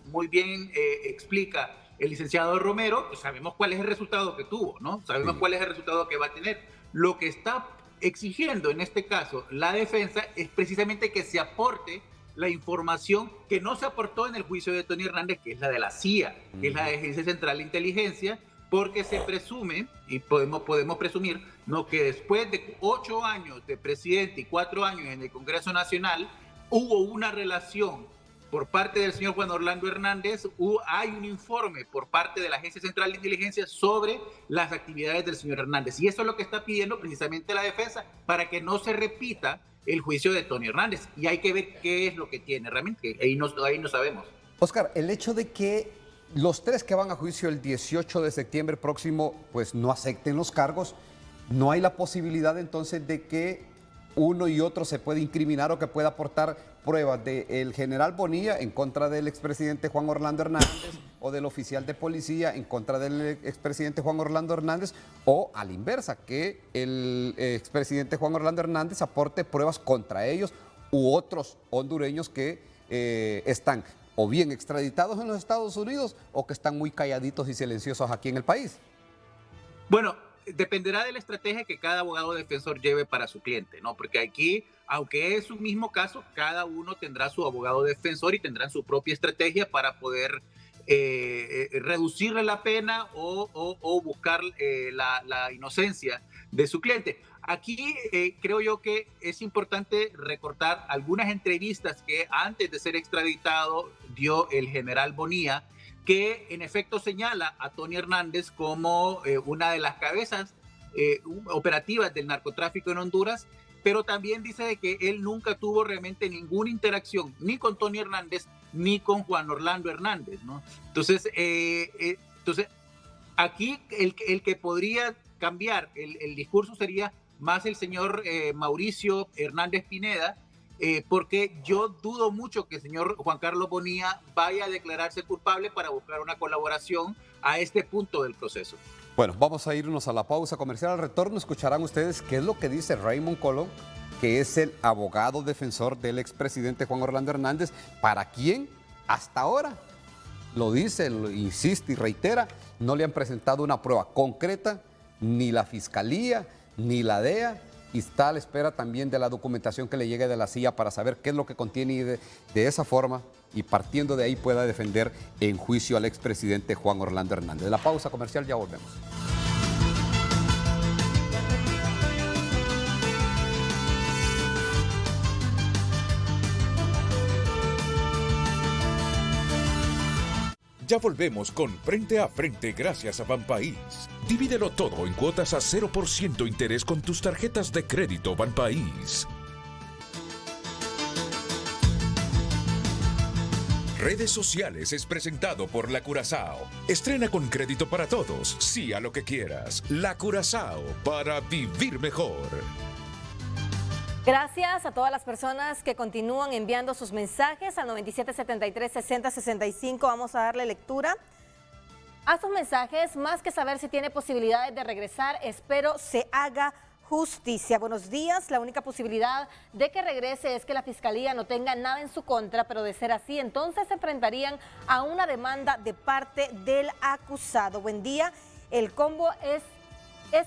muy bien explica el licenciado Romero, pues sabemos cuál es el resultado que tuvo, ¿no? Sabemos cuál es el resultado que va a tener. Lo que está exigiendo en este caso la defensa es precisamente que se aporte la información que no se aportó en el juicio de Tony Hernández, que es la de la CIA, que es la Agencia Central de Inteligencia, porque se presume, y podemos presumir, ¿no?, que después de 8 años de presidente y 4 años en el Congreso Nacional, hubo una relación por parte del señor Juan Orlando Hernández, hay un informe por parte de la Agencia Central de Inteligencia sobre las actividades del señor Hernández. Y eso es lo que está pidiendo precisamente la defensa para que no se repita el juicio de Tony Hernández. Y hay que ver qué es lo que tiene realmente, ahí no sabemos. Oscar, el hecho de que los 3 que van a juicio el 18 de septiembre próximo, pues no acepten los cargos, ¿no hay la posibilidad entonces de que uno y otro se puede incriminar o que pueda aportar pruebas del general Bonilla en contra del expresidente Juan Orlando Hernández o del oficial de policía en contra del expresidente Juan Orlando Hernández, o a la inversa, que el expresidente Juan Orlando Hernández aporte pruebas contra ellos u otros hondureños que están o bien extraditados en los Estados Unidos o que están muy calladitos y silenciosos aquí en el país? Bueno, dependerá de la estrategia que cada abogado defensor lleve para su cliente, ¿no? Porque aquí, aunque es un mismo caso, cada uno tendrá su abogado defensor y tendrán su propia estrategia para poder reducirle la pena o buscar la inocencia de su cliente. Aquí creo yo que es importante recortar algunas entrevistas que antes de ser extraditado dio el general Bonilla, que en efecto señala a Tony Hernández como una de las cabezas operativas del narcotráfico en Honduras, pero también dice de que él nunca tuvo realmente ninguna interacción ni con Tony Hernández ni con Juan Orlando Hernández, ¿no? Entonces aquí el que podría cambiar el discurso sería más el señor Mauricio Hernández Pineda, porque yo dudo mucho que el señor Juan Carlos Bonilla vaya a declararse culpable para buscar una colaboración a este punto del proceso. Bueno, vamos a irnos a la pausa comercial. Al retorno escucharán ustedes qué es lo que dice Raymond Colón, que es el abogado defensor del expresidente Juan Orlando Hernández, para quien hasta ahora, lo dice, lo insiste y reitera, no le han presentado una prueba concreta, ni la Fiscalía, ni la DEA, y está a la espera también de la documentación que le llegue de la CIA para saber qué es lo que contiene y de esa forma, y partiendo de ahí pueda defender en juicio al expresidente Juan Orlando Hernández. De la pausa comercial ya volvemos. Ya volvemos con Frente a Frente gracias a Banpaís. Divídelo todo en cuotas a 0% interés con tus tarjetas de crédito Banpaís. Redes Sociales es presentado por La Curazao. Estrena con crédito para todos, sí a lo que quieras. La Curazao, para vivir mejor. Gracias a todas las personas que continúan enviando sus mensajes al 9773-6065. Vamos a darle lectura a sus mensajes. Más que saber si tiene posibilidades de regresar, espero se haga justicia. Buenos días. La única posibilidad de que regrese es que la Fiscalía no tenga nada en su contra, pero de ser así, entonces se enfrentarían a una demanda de parte del acusado. Buen día. El combo es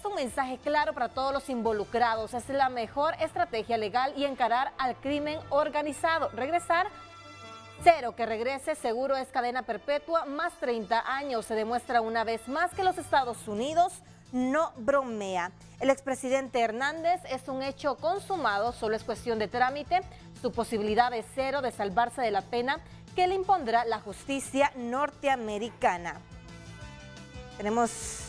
un mensaje claro para todos los involucrados. Es la mejor estrategia legal y encarar al crimen organizado. Regresar, cero. Que regrese, seguro es cadena perpetua, más 30 años. Se demuestra una vez más que los Estados Unidos no bromea. El expresidente Hernández es un hecho consumado, solo es cuestión de trámite. Su posibilidad es cero de salvarse de la pena que le impondrá la justicia norteamericana. Tenemos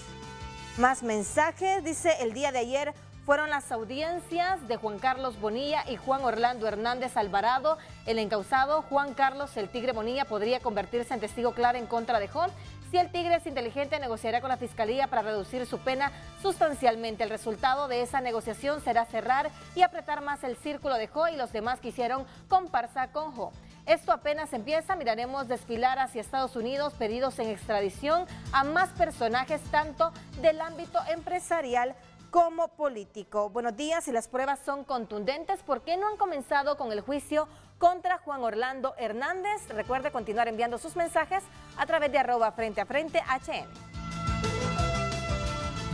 más mensajes. Dice, el día de ayer fueron las audiencias de Juan Carlos Bonilla y Juan Orlando Hernández Alvarado. El encausado Juan Carlos El Tigre Bonilla podría convertirse en testigo claro en contra de Jon. Si el Tigre es inteligente, negociará con la Fiscalía para reducir su pena sustancialmente. El resultado de esa negociación será cerrar y apretar más el círculo de Jo y los demás que hicieron comparsa con Jo. Esto apenas empieza, miraremos desfilar hacia Estados Unidos pedidos en extradición a más personajes tanto del ámbito empresarial como político. Buenos días, y las pruebas son contundentes, ¿por qué no han comenzado con el juicio contra Juan Orlando Hernández? Recuerde continuar enviando sus mensajes a través de @FrenteAFrenteHN.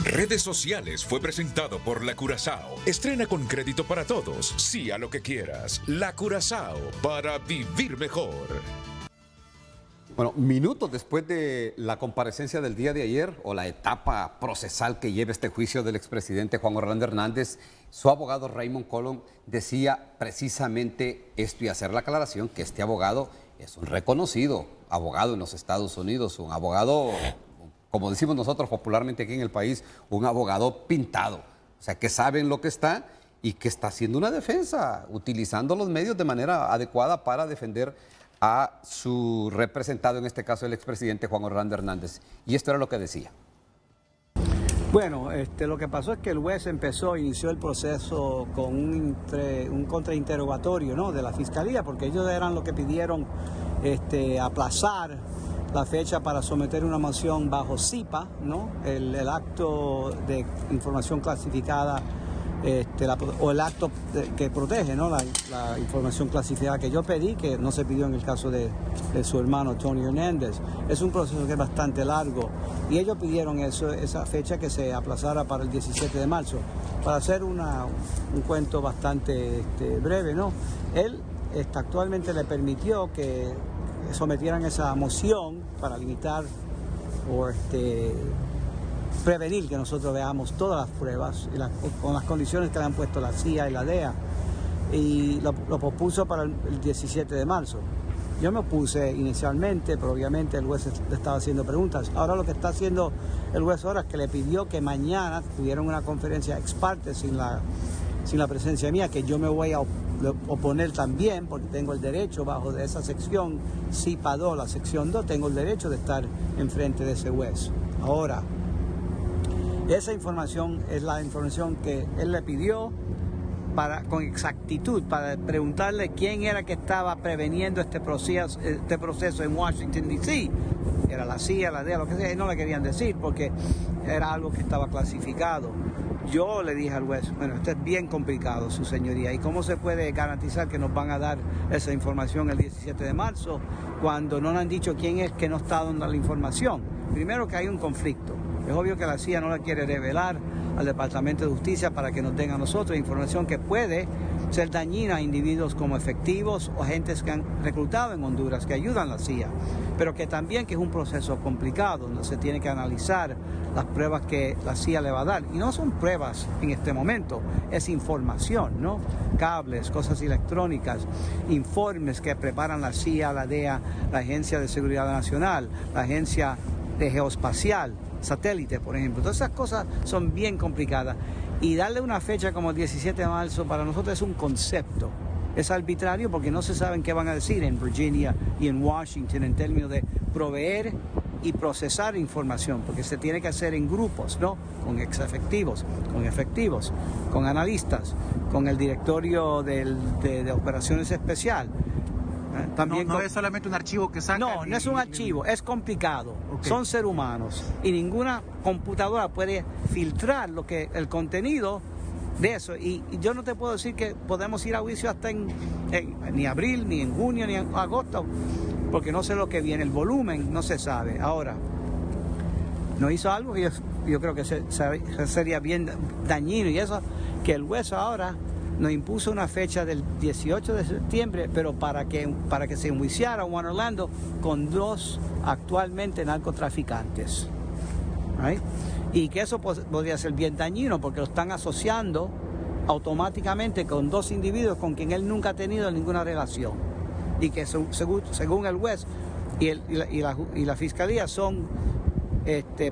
Redes Sociales fue presentado por La Curazao. Estrena con crédito para todos. Sí a lo que quieras. La Curazao, para vivir mejor. Bueno, minutos después de la comparecencia del día de ayer, o la etapa procesal que lleva este juicio del expresidente Juan Orlando Hernández, su abogado Raymond Colón decía precisamente esto, y hacer la aclaración que este abogado es un reconocido abogado en los Estados Unidos, un abogado, como decimos nosotros popularmente aquí en el país, un abogado pintado, o sea, que sabe en lo que está y que está haciendo una defensa, utilizando los medios de manera adecuada para defender a su representado, en este caso el expresidente Juan Orlando Hernández. Y esto era lo que decía. Bueno, lo que pasó es que el juez inició el proceso con un contrainterrogatorio, ¿no?, de la Fiscalía, porque ellos eran los que pidieron aplazar la fecha para someter una moción bajo CIPA, ¿no?, el acto de información clasificada, o el acto que protege, ¿no?, la información clasificada que yo pedí, que no se pidió en el caso de su hermano Tony Hernández. Es un proceso que es bastante largo y ellos pidieron esa fecha que se aplazara para el 17 de marzo. Para hacer un cuento bastante breve, ¿no?, él actualmente le permitió que sometieran esa moción para limitar o prevenir que nosotros veamos todas las pruebas con las condiciones que le han puesto la CIA y la DEA, y lo propuso para el 17 de marzo. Yo me opuse inicialmente, pero obviamente el juez le estaba haciendo preguntas. Ahora lo que está haciendo el juez ahora es que le pidió que mañana tuvieran una conferencia ex parte sin la presencia mía, que yo me voy a oponer también, porque tengo el derecho bajo de esa sección CIPA 2, la sección 2, tengo el derecho de estar enfrente de ese juez. Ahora, esa información es la información que él le pidió con exactitud, para preguntarle quién era que estaba preveniendo este proceso en Washington, D.C. Era la CIA, la DEA, lo que sea, y no le querían decir porque era algo que estaba clasificado. Yo le dije al juez, bueno, esto es bien complicado, su señoría, ¿y cómo se puede garantizar que nos van a dar esa información el 17 de marzo cuando no nos han dicho quién es que no está dando la información? Primero, que hay un conflicto. Es obvio que la CIA no la quiere revelar al Departamento de Justicia para que nos den a nosotros información que puede ser dañina a individuos como efectivos o agentes que han reclutado en Honduras, que ayudan a la CIA, pero que también que es un proceso complicado, donde se tiene que analizar las pruebas que la CIA le va a dar. Y no son pruebas en este momento, es información, ¿no? Cables, cosas electrónicas, informes que preparan la CIA, la DEA, la Agencia de Seguridad Nacional, la Agencia de Geoespacial, satélite, por ejemplo. Todas esas cosas son bien complicadas. Y darle una fecha como el 17 de marzo para nosotros es un concepto. Es arbitrario porque no se saben qué van a decir en Virginia y en Washington en términos de proveer y procesar información, porque se tiene que hacer en grupos, ¿no? Con efectivos, con analistas, con el directorio de operaciones especial. También no es solamente un archivo que sacan. No es un archivo, es complicado. Okay. Son seres humanos y ninguna computadora puede filtrar el contenido de eso. Y yo no te puedo decir que podemos ir a juicio hasta ni abril, ni en junio, ni en agosto, porque no sé lo que viene, el volumen no se sabe. Ahora, no hizo algo que yo creo que sería bien dañino, y eso que el juez ahora nos impuso una fecha del 18 de septiembre, pero para que se enjuiciara a Juan Orlando con 2 actualmente narcotraficantes. ¿Right? Y que eso podría ser bien dañino porque lo están asociando automáticamente con 2 individuos con quien él nunca ha tenido ninguna relación. Y que según el juez y la fiscalía son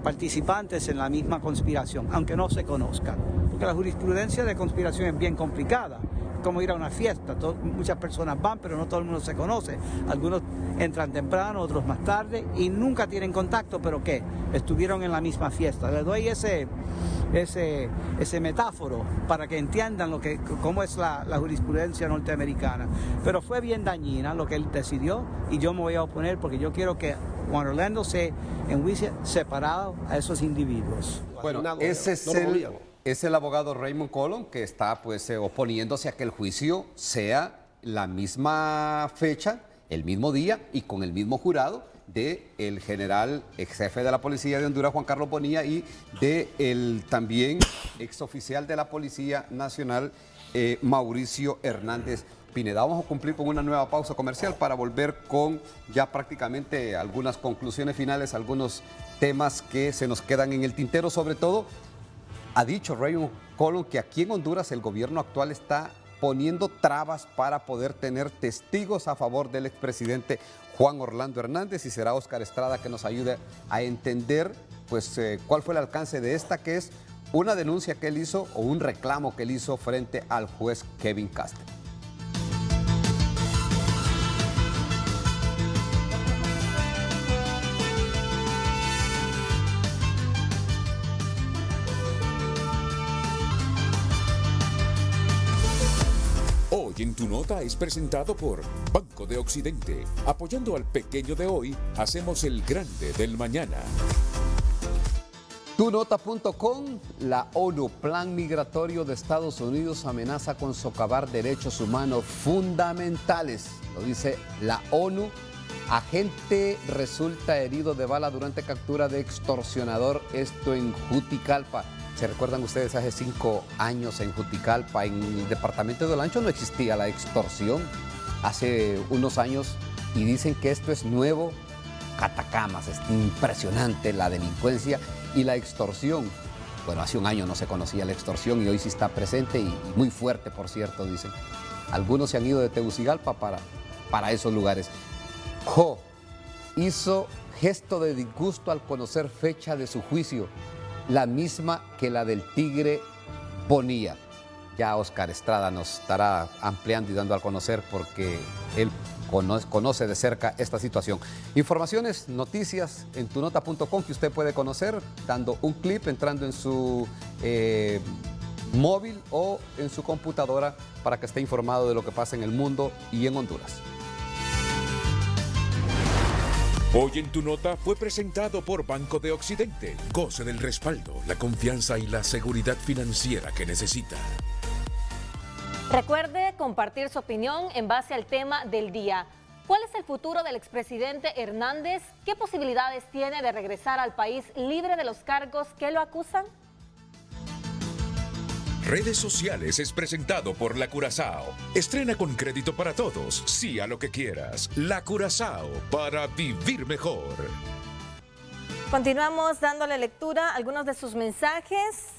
participantes en la misma conspiración, aunque no se conozcan. porque la jurisprudencia de conspiración es bien complicada. Como ir a una fiesta, muchas personas van, pero no todo el mundo se conoce. Algunos entran temprano, otros más tarde y nunca tienen contacto, pero ¿qué? Estuvieron en la misma fiesta. Les doy ese metáforo para que entiendan cómo es la jurisprudencia norteamericana. Pero fue bien dañina lo que él decidió y yo me voy a oponer porque yo quiero que Juan Orlando sea en juicio separado a esos individuos. Bueno, es el abogado Raymond Colon que está pues oponiéndose a que el juicio sea la misma fecha, el mismo día y con el mismo jurado de el general ex jefe de la policía de Honduras, Juan Carlos Bonilla, y de el también ex oficial de la Policía Nacional, Mauricio Hernández Pineda. Vamos a cumplir con una nueva pausa comercial para volver con ya prácticamente algunas conclusiones finales, algunos temas que se nos quedan en el tintero. Sobre todo, ha dicho Raymond Colon que aquí en Honduras el gobierno actual está poniendo trabas para poder tener testigos a favor del expresidente Juan Orlando Hernández, y será Oscar Estrada que nos ayude a entender pues cuál fue el alcance de esta, que es una denuncia que él hizo o un reclamo que él hizo frente al juez Kevin Castro. Hoy en Tu Nota es presentado por Banco de Occidente. Apoyando al pequeño de hoy, hacemos el grande del mañana. Tunota.com, la ONU, Plan Migratorio de Estados Unidos amenaza con socavar derechos humanos fundamentales. Lo dice la ONU. Agente resulta herido de bala durante captura de extorsionador, esto en Juticalpa. ¿Se recuerdan ustedes hace 5 años en Juticalpa, en el departamento de Olancho, no existía la extorsión hace unos años? Y dicen que esto es nuevo, catacamas, es impresionante la delincuencia y la extorsión. Bueno, hace un año no se conocía la extorsión y hoy sí está presente y muy fuerte, por cierto, dicen. Algunos se han ido de Tegucigalpa para esos lugares. Hizo gesto de disgusto al conocer fecha de su juicio, la misma que la del Tigre Bonilla. Ya Oscar Estrada nos estará ampliando y dando a conocer porque él conoce de cerca esta situación. Informaciones, noticias en tunota.com que usted puede conocer dando un clic, entrando en su móvil o en su computadora para que esté informado de lo que pasa en el mundo y en Honduras. Hoy en Tu Nota fue presentado por Banco de Occidente. Goce del respaldo, la confianza y la seguridad financiera que necesita. Recuerde compartir su opinión en base al tema del día. ¿Cuál es el futuro del expresidente Hernández? ¿Qué posibilidades tiene de regresar al país libre de los cargos que lo acusan? Redes Sociales es presentado por La Curazao. Estrena con crédito para todos. Sí a lo que quieras. La Curazao, para vivir mejor. Continuamos dándole lectura a algunos de sus mensajes.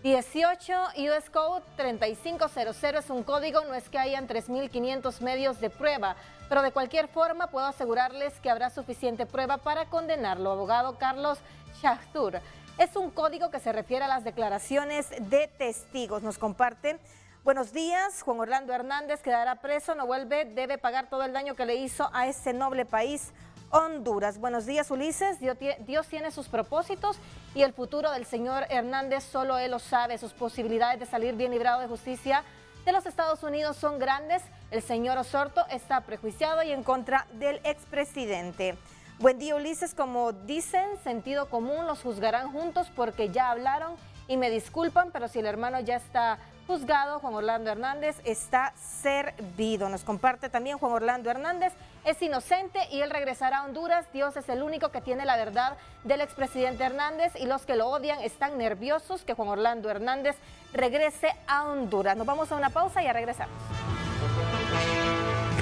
18 US Code 3500 es un código, no es que hayan 3.500 medios de prueba, pero de cualquier forma puedo asegurarles que habrá suficiente prueba para condenarlo. Abogado Carlos Shahtur. Es un código que se refiere a las declaraciones de testigos. Nos comparte: buenos días, Juan Orlando Hernández quedará preso, no vuelve, debe pagar todo el daño que le hizo a ese noble país, Honduras. Buenos días, Ulises. Dios tiene sus propósitos y el futuro del señor Hernández solo él lo sabe. Sus posibilidades de salir bien librado de justicia de los Estados Unidos son grandes. El señor Osorto está prejuiciado y en contra del expresidente. Buen día, Ulises. Como dicen, sentido común, los juzgarán juntos porque ya hablaron y me disculpan, pero si el hermano ya está juzgado, Juan Orlando Hernández está servido. Nos comparte también: Juan Orlando Hernández es inocente y él regresará a Honduras. Dios es el único que tiene la verdad del expresidente Hernández y los que lo odian están nerviosos que Juan Orlando Hernández regrese a Honduras. Nos vamos a una pausa y ya regresamos.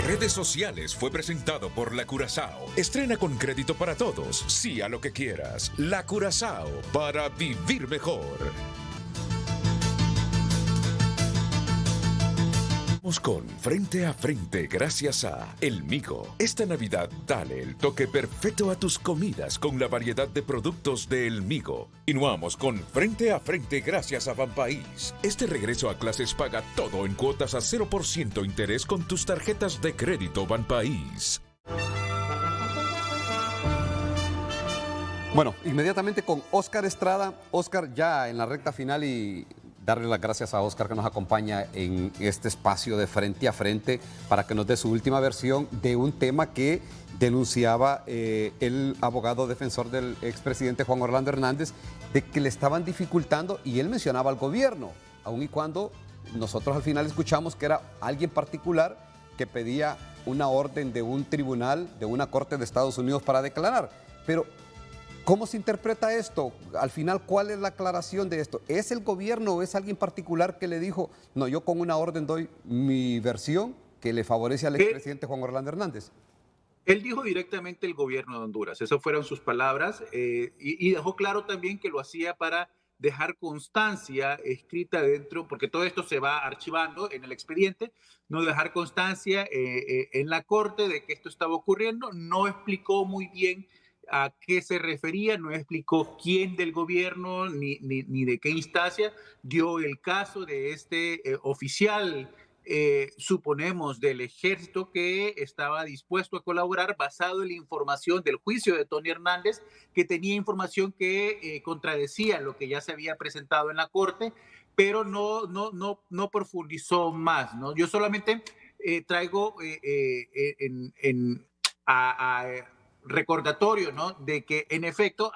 Redes Sociales fue presentado por La Curazao. Estrena con crédito para todos. Sí a lo que quieras. La Curazao, para vivir mejor. Continuamos con Frente a Frente gracias a El Migo. Esta Navidad dale el toque perfecto a tus comidas con la variedad de productos de El Migo. Continuamos con Frente a Frente gracias a Banpaís. Este regreso a clases paga todo en cuotas a 0% interés con tus tarjetas de crédito Banpaís. Bueno, inmediatamente con Óscar Estrada. Óscar, ya en la recta final, y darle las gracias a Óscar que nos acompaña en este espacio de Frente a Frente para que nos dé su última versión de un tema que denunciaba el abogado defensor del expresidente Juan Orlando Hernández, de que le estaban dificultando, y él mencionaba al gobierno, aun y cuando nosotros al final escuchamos que era alguien particular que pedía una orden de un tribunal, de una corte de Estados Unidos para declarar. Pero ¿cómo se interpreta esto? Al final, ¿cuál es la aclaración de esto? ¿Es el gobierno o es alguien particular que le dijo, no, yo con una orden doy mi versión que le favorece al expresidente Juan Orlando Hernández? Él dijo directamente el gobierno de Honduras, esas fueron sus palabras, y dejó claro también que lo hacía para dejar constancia escrita dentro, porque todo esto se va archivando en el expediente, no dejar constancia en la corte de que esto estaba ocurriendo. No explicó muy bien a qué se refería, no explicó quién del gobierno ni de qué instancia dio el caso de este oficial, suponemos, del ejército, que estaba dispuesto a colaborar basado en la información del juicio de Tony Hernández, que tenía información que contradecía lo que ya se había presentado en la corte, pero no profundizó más, ¿no? Yo solamente traigo recordatorio, ¿no?, de que en efecto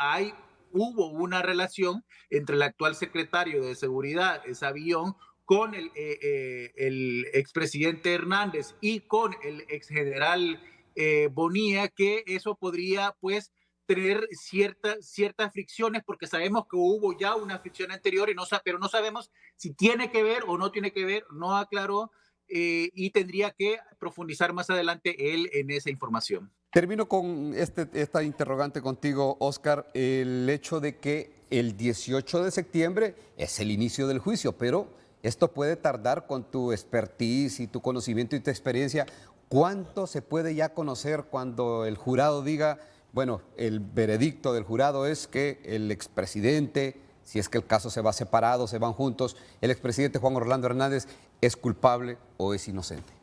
hubo una relación entre el actual secretario de Seguridad, Savillon, con el expresidente Hernández y con el exgeneral Bonilla, que eso podría, pues, tener ciertas fricciones, porque sabemos que hubo ya una fricción anterior, pero no sabemos si tiene que ver o no tiene que ver, no aclaró, y tendría que profundizar más adelante él en esa información. Termino con esta interrogante contigo, Óscar, el hecho de que el 18 de septiembre es el inicio del juicio, pero esto puede tardar, con tu expertise y tu conocimiento y tu experiencia. ¿Cuánto se puede ya conocer cuando el jurado diga, bueno, el veredicto del jurado es que el expresidente, si es que el caso se va separado, se van juntos, el expresidente Juan Orlando Hernández es culpable o es inocente?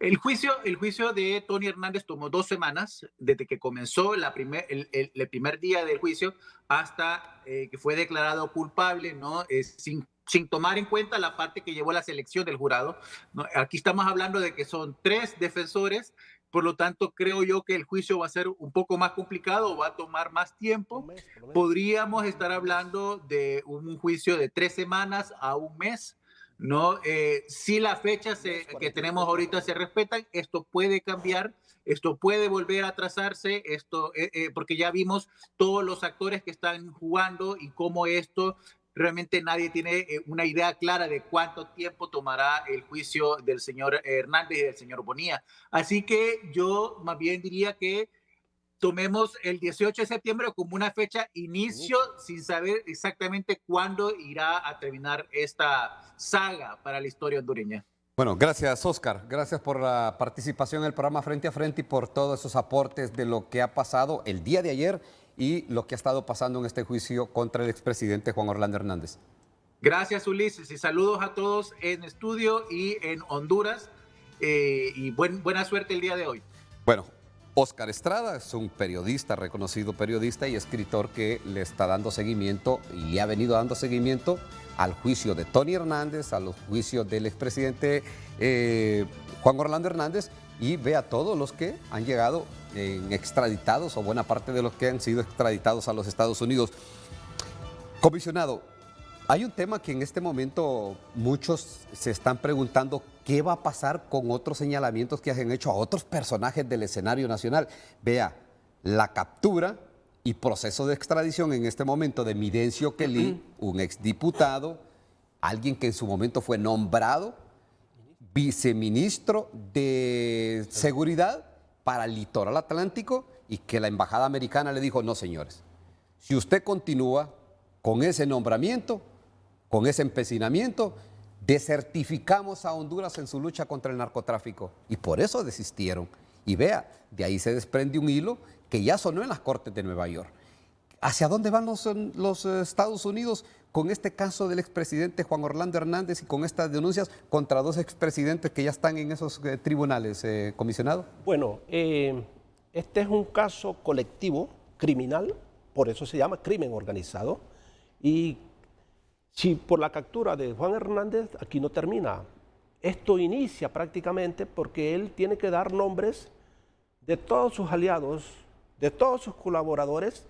El juicio de Tony Hernández tomó 2 semanas, desde que comenzó el primer día del juicio hasta que fue declarado culpable, ¿no? Sin tomar en cuenta la parte que llevó la selección del jurado, ¿no? Aquí estamos hablando de que son 3 defensores, por lo tanto creo yo que el juicio va a ser un poco más complicado, va a tomar más tiempo. Podríamos estar hablando de un juicio de 3 semanas a 1 mes. No, si las fechas que tenemos ahorita se respetan, esto puede cambiar, esto puede volver a atrasarse, porque ya vimos todos los actores que están jugando y cómo esto realmente nadie tiene una idea clara de cuánto tiempo tomará el juicio del señor Hernández y del señor Bonilla. Así que yo más bien diría que tomemos el 18 de septiembre como una fecha inicio, sin saber exactamente cuándo irá a terminar esta saga para la historia hondureña. Bueno, gracias, Óscar. Gracias por la participación en el programa Frente a Frente y por todos esos aportes de lo que ha pasado el día de ayer y lo que ha estado pasando en este juicio contra el expresidente Juan Orlando Hernández. Gracias, Ulises, y saludos a todos en estudio y en Honduras, y buena suerte el día de hoy. Bueno, Óscar Estrada es un periodista, reconocido periodista y escritor, que le está dando seguimiento y le ha venido dando seguimiento al juicio de Tony Hernández, a los juicios del expresidente Juan Orlando Hernández, y ve a todos los que han llegado extraditados, o buena parte de los que han sido extraditados a los Estados Unidos. Comisionado, hay un tema que en este momento muchos se están preguntando: ¿qué va a pasar con otros señalamientos que han hecho a otros personajes del escenario nacional? Vea, la captura y proceso de extradición en este momento de Midencio Kelly, un exdiputado, alguien que en su momento fue nombrado viceministro de Seguridad para el Litoral Atlántico, y que la embajada americana le dijo: no, señores, si usted continúa con ese nombramiento, con ese empecinamiento, desertificamos a Honduras en su lucha contra el narcotráfico y por eso desistieron. Y vea, de ahí se desprende un hilo que ya sonó en las Cortes de Nueva York. ¿Hacia dónde van los Estados Unidos con este caso del expresidente Juan Orlando Hernández y con estas denuncias contra 2 expresidentes que ya están en esos tribunales, comisionado? Bueno, este es un caso colectivo, criminal, por eso se llama crimen organizado. Y si por la captura de Juan Hernández, aquí no termina. Esto inicia prácticamente porque él tiene que dar nombres de todos sus aliados, de todos sus colaboradores,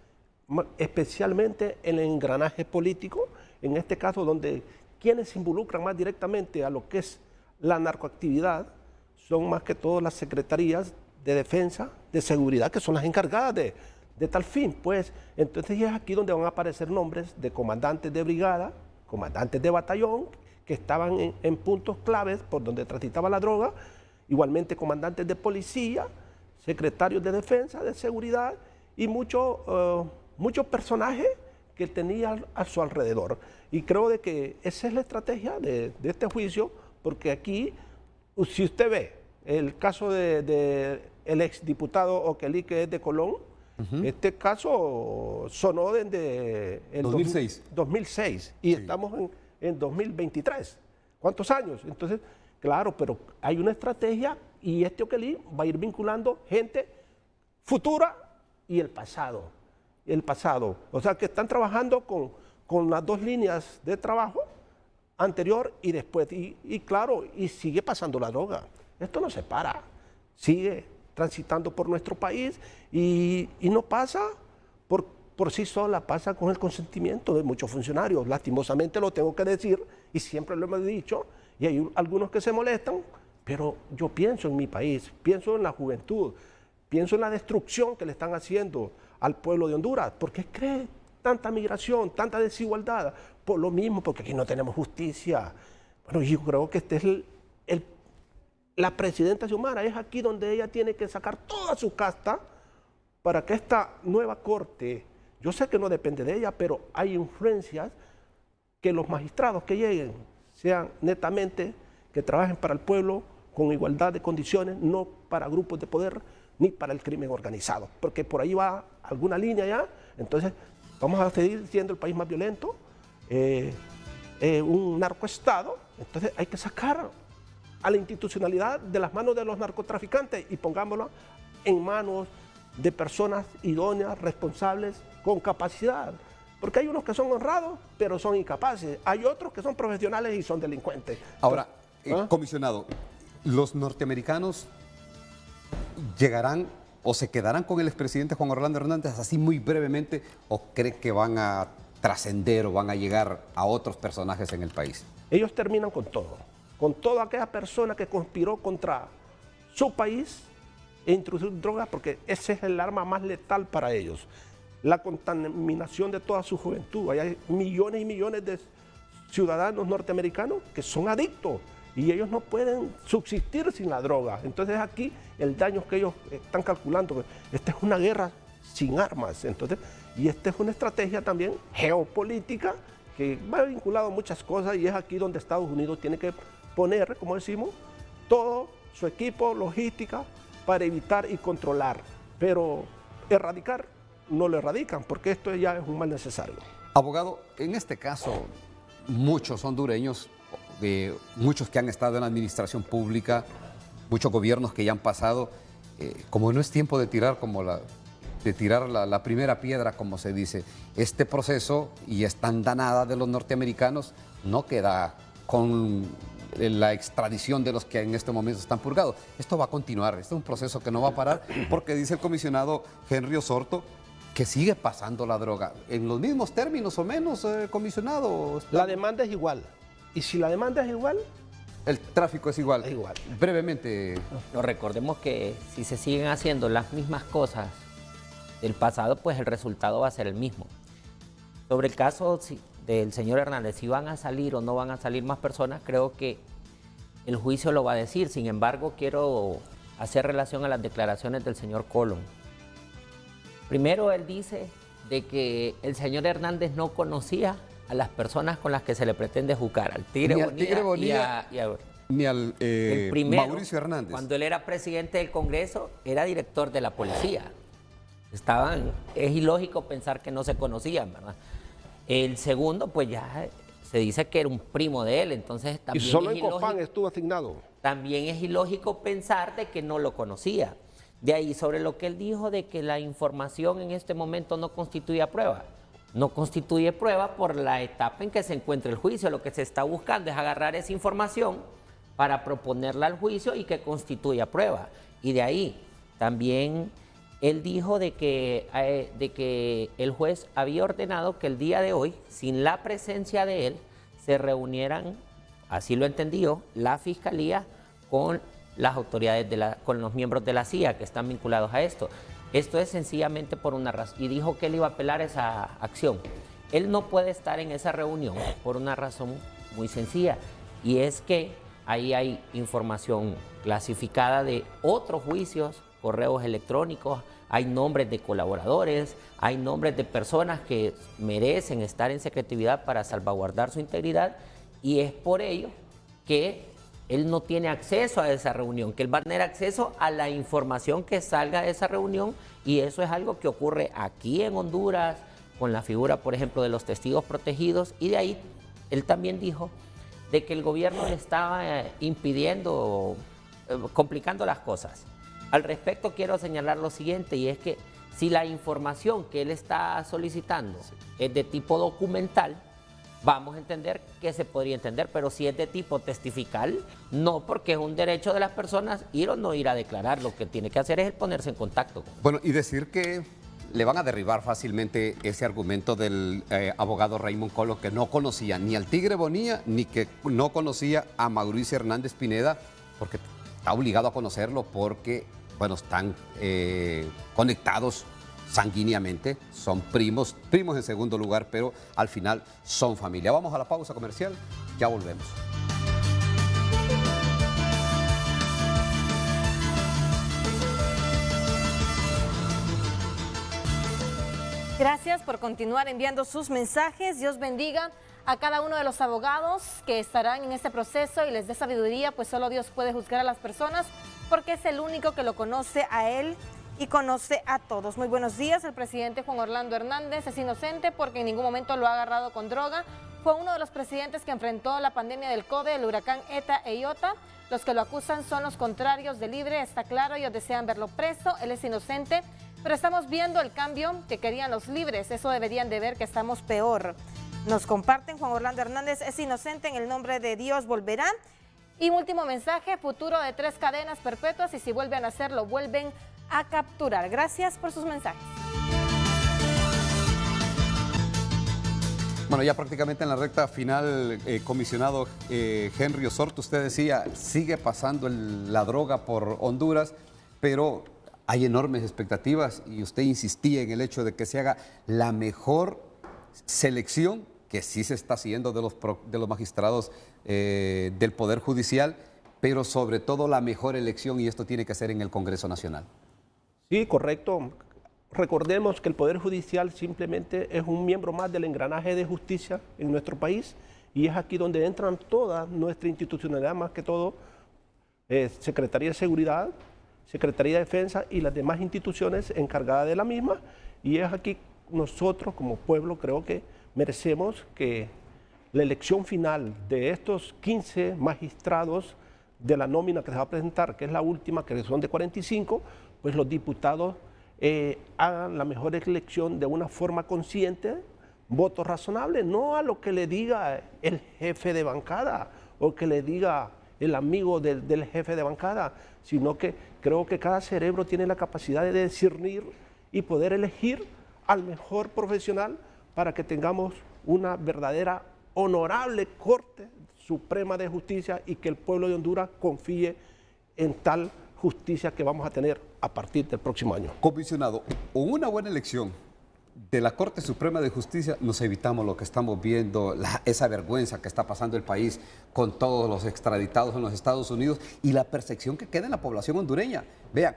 especialmente en el engranaje político, en este caso donde quienes se involucran más directamente a lo que es la narcoactividad son más que todo las secretarías de defensa, de seguridad, que son las encargadas de tal fin. Pues entonces es aquí donde van a aparecer nombres de comandantes de brigada, comandantes de batallón, que estaban en puntos claves por donde transitaba la droga, igualmente comandantes de policía, secretarios de defensa, de seguridad y muchos personajes que tenía a su alrededor. Y creo de que esa es la estrategia de este juicio, porque aquí, si usted ve el caso de el exdiputado Okelí, que es de Colón, este caso sonó desde el 2006 y sí, estamos en 2023. ¿Cuántos años? Entonces, claro, pero hay una estrategia y este Okelí va a ir vinculando gente futura y el pasado. O sea, que están trabajando con las 2 líneas de trabajo, anterior y después. Y claro, y sigue pasando la droga. Esto no se para. Sigue transitando por nuestro país y no pasa por sí sola, pasa con el consentimiento de muchos funcionarios. Lastimosamente lo tengo que decir y siempre lo hemos dicho y hay algunos que se molestan, pero yo pienso en mi país, pienso en la juventud, pienso en la destrucción que le están haciendo al pueblo de Honduras. ¿Por qué cree tanta migración, tanta desigualdad? Por lo mismo, porque aquí no tenemos justicia. Bueno, yo creo que este es la presidenta Xiomara, es aquí donde ella tiene que sacar toda su casta para que esta nueva corte, yo sé que no depende de ella, pero hay influencias que los magistrados que lleguen sean netamente, que trabajen para el pueblo con igualdad de condiciones, no para grupos de poder ni para el crimen organizado, porque por ahí va alguna línea ya. Entonces vamos a seguir siendo el país más violento, un narcoestado. Entonces hay que sacar a la institucionalidad de las manos de los narcotraficantes y pongámoslo en manos de personas idóneas, responsables, con capacidad. Porque hay unos que son honrados, pero son incapaces. Hay otros que son profesionales y son delincuentes. Ahora, comisionado, ¿los norteamericanos llegarán o se quedarán con el expresidente Juan Orlando Hernández así muy brevemente o cree que van a trascender o van a llegar a otros personajes en el país? Ellos terminan con toda aquella persona que conspiró contra su país e introducir drogas, porque ese es el arma más letal para ellos. La contaminación de toda su juventud. Hay millones y millones de ciudadanos norteamericanos que son adictos y ellos no pueden subsistir sin la droga. Entonces aquí el daño que ellos están calculando, esta es una guerra sin armas. Entonces, y esta es una estrategia también geopolítica que va vinculado a muchas cosas y es aquí donde Estados Unidos tiene que poner, como decimos, todo su equipo, logística, para evitar y controlar. Pero erradicar no lo erradican porque esto ya es un mal necesario. Abogado, en este caso, muchos hondureños, muchos que han estado en la administración pública, muchos gobiernos que ya han pasado, como no es tiempo de tirar la primera piedra, como se dice, este proceso y esta andanada de los norteamericanos no queda con la extradición de los que en este momento están purgados. Esto va a continuar, este es un proceso que no va a parar porque dice el comisionado Henry Osorto que sigue pasando la droga. ¿En los mismos términos o menos, comisionado? La demanda es igual. Y si la demanda es igual, el tráfico es igual. Es igual. Brevemente. No, recordemos que si se siguen haciendo las mismas cosas del pasado, pues el resultado va a ser el mismo. Sobre el caso del señor Hernández, si van a salir o no van a salir más personas, creo que el juicio lo va a decir. Sin embargo, quiero hacer relación a las declaraciones del señor Colón. Primero, él dice de que el señor Hernández no conocía a las personas con las que se le pretende juzgar, al Tigre Ni al Bonilla, Tigre Bonilla, ni al el primero, Mauricio Hernández. cuando él era presidente del Congreso, era director de la policía. Es ilógico pensar que no se conocían, ¿verdad? El segundo, pues ya se dice que era un primo de él, entonces también Y solo es en Copán estuvo asignado. también es ilógico pensar de que no lo conocía. De ahí, sobre lo que él dijo de que la información en este momento no constituye prueba. No constituye prueba por la etapa en que se encuentra el juicio. Lo que se está buscando es agarrar esa información para proponerla al juicio y que constituya prueba. Y de ahí, también él dijo de que el juez había ordenado que el día de hoy, sin la presencia de él, se reunieran, así lo entendió, la Fiscalía con las autoridades, con los miembros de la CIA que están vinculados a esto. Esto es sencillamente por una razón, y dijo que él iba a apelar esa acción. Él no puede estar en esa reunión por una razón muy sencilla, y es que ahí hay información clasificada de otros juicios, correos electrónicos, hay nombres de colaboradores, hay nombres de personas que merecen estar en secretividad para salvaguardar su integridad, y es por ello que él no tiene acceso a esa reunión, que él va a tener acceso a la información que salga de esa reunión, y eso es algo que ocurre aquí en Honduras, con la figura, por ejemplo, de los testigos protegidos, y de ahí él también dijo de que el gobierno le estaba impidiendo, complicando las cosas. Al respecto quiero señalar lo siguiente, y es que si la información que él está solicitando es de tipo documental, vamos a entender que se podría entender, pero si es de tipo testifical, no, porque es un derecho de las personas ir o no ir a declarar. Lo que tiene que hacer es el ponerse en contacto. Bueno, y decir que le van a derribar fácilmente ese argumento del abogado Raymond Colo, que no conocía ni al Tigre Bonilla, ni que no conocía a Mauricio Hernández Pineda, porque está obligado a conocerlo porque, bueno, están conectados sanguíneamente, son primos en segundo lugar, pero al final son familia. Vamos a la pausa comercial, ya volvemos. Gracias por continuar enviando sus mensajes. Dios bendiga a cada uno de los abogados que estarán en este proceso y les dé sabiduría, pues solo Dios puede juzgar a las personas porque es el único que lo conoce a él y conoce a todos. Muy buenos días. El presidente Juan Orlando Hernández es inocente porque en ningún momento lo ha agarrado con droga. Fue uno de los presidentes que enfrentó la pandemia del COVID, el huracán ETA e IOTA. Los que lo acusan son los contrarios de Libre, está claro, ellos desean verlo preso, él es inocente, pero estamos viendo el cambio que querían los libres, eso deberían de ver que estamos peor. Nos comparten, Juan Orlando Hernández es inocente, en el nombre de Dios volverá. Y último mensaje, futuro de 3 cadenas perpetuas y si vuelven a hacerlo, vuelven a capturar. Gracias por sus mensajes. Bueno, ya prácticamente en la recta final, comisionado Henry Osorto, usted decía, sigue pasando la droga por Honduras, pero hay enormes expectativas y usted insistía en el hecho de que se haga la mejor selección, que sí se está haciendo de los magistrados del Poder Judicial, pero sobre todo la mejor elección, y esto tiene que ser en el Congreso Nacional. Sí, correcto. Recordemos que el Poder Judicial simplemente es un miembro más del engranaje de justicia en nuestro país, y es aquí donde entran toda nuestra institucionalidad, más que todo Secretaría de Seguridad, Secretaría de Defensa y las demás instituciones encargadas de la misma, y es aquí nosotros como pueblo creo que merecemos que la elección final de estos 15 magistrados de la nómina que se va a presentar, que es la última, que son de 45, pues los diputados hagan la mejor elección de una forma consciente, voto razonable, no a lo que le diga el jefe de bancada o que le diga el amigo del jefe de bancada, sino que creo que cada cerebro tiene la capacidad de discernir y poder elegir al mejor profesional para que tengamos una verdadera, honorable Corte Suprema de Justicia y que el pueblo de Honduras confíe en tal justicia que vamos a tener a partir del próximo año. Comisionado, con una buena elección de la Corte Suprema de Justicia nos evitamos lo que estamos viendo, esa vergüenza que está pasando el país con todos los extraditados en los Estados Unidos y la percepción que queda en la población hondureña. Vean,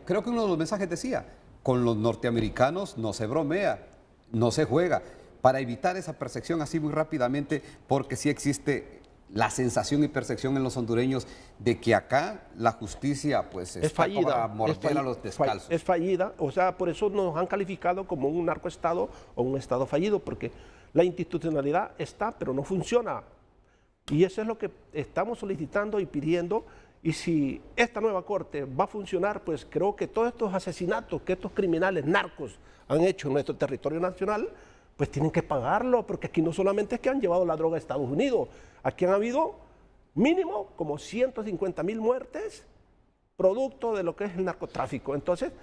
creo que uno de los mensajes decía, con los norteamericanos no se bromea, no se juega, para evitar esa percepción así muy rápidamente, porque sí existe la sensación y percepción en los hondureños de que acá la justicia pues es está fallida, para morder a los descalzos. Es fallida, o sea, por eso nos han calificado como un narcoestado o un estado fallido, porque la institucionalidad está, pero no funciona. Y eso es lo que estamos solicitando y pidiendo. Y si esta nueva corte va a funcionar, pues creo que todos estos asesinatos que estos criminales narcos han hecho en nuestro territorio nacional, pues tienen que pagarlo, porque aquí no solamente es que han llevado la droga a Estados Unidos, aquí han habido mínimo como 150,000 muertes producto de lo que es el narcotráfico. Entonces,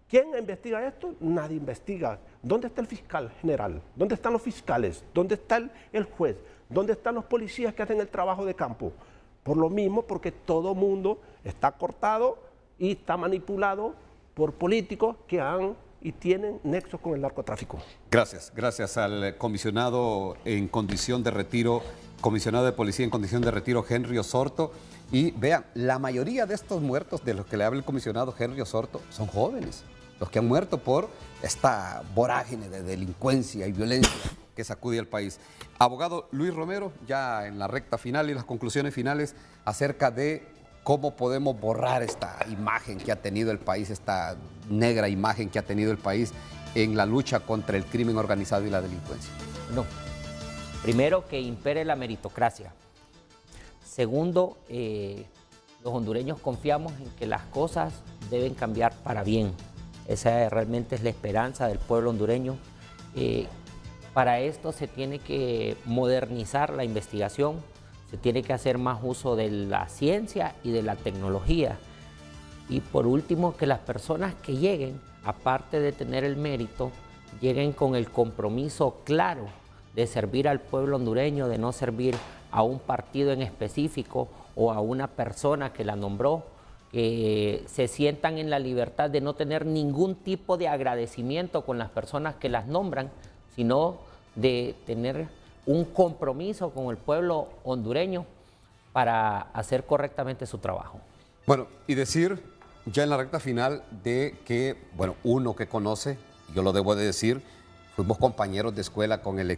¿quién investiga esto? Nadie investiga. ¿Dónde está el fiscal general? ¿Dónde están los fiscales? ¿Dónde está el juez? ¿Dónde están los policías que hacen el trabajo de campo? Por lo mismo, porque todo mundo está cortado y está manipulado por políticos que han y tienen nexos con el narcotráfico. Gracias al comisionado en condición de retiro, comisionado de policía en condición de retiro, Henry Osorto. Y vean, la mayoría de estos muertos de los que le habla el comisionado Henry Osorto son jóvenes, los que han muerto por esta vorágine de delincuencia y violencia que sacude al país. Abogado Luis Romero, ya en la recta final y las conclusiones finales acerca de cómo podemos borrar esta imagen que ha tenido el país, esta negra imagen que ha tenido el país en la lucha contra el crimen organizado y la delincuencia. No. Primero, que impere la meritocracia. Segundo, los hondureños confiamos en que las cosas deben cambiar para bien. Esa realmente es la esperanza del pueblo hondureño. Para esto se tiene que modernizar la investigación, se tiene que hacer más uso de la ciencia y de la tecnología. Y por último, que las personas que lleguen, aparte de tener el mérito, lleguen con el compromiso claro de servir al pueblo hondureño, de no servir a un partido en específico o a una persona que la nombró, que se sientan en la libertad de no tener ningún tipo de agradecimiento con las personas que las nombran, sino de tener un compromiso con el pueblo hondureño para hacer correctamente su trabajo. Bueno, y decir ya en la recta final de que, bueno, uno que conoce, yo lo debo de decir, fuimos compañeros de escuela con el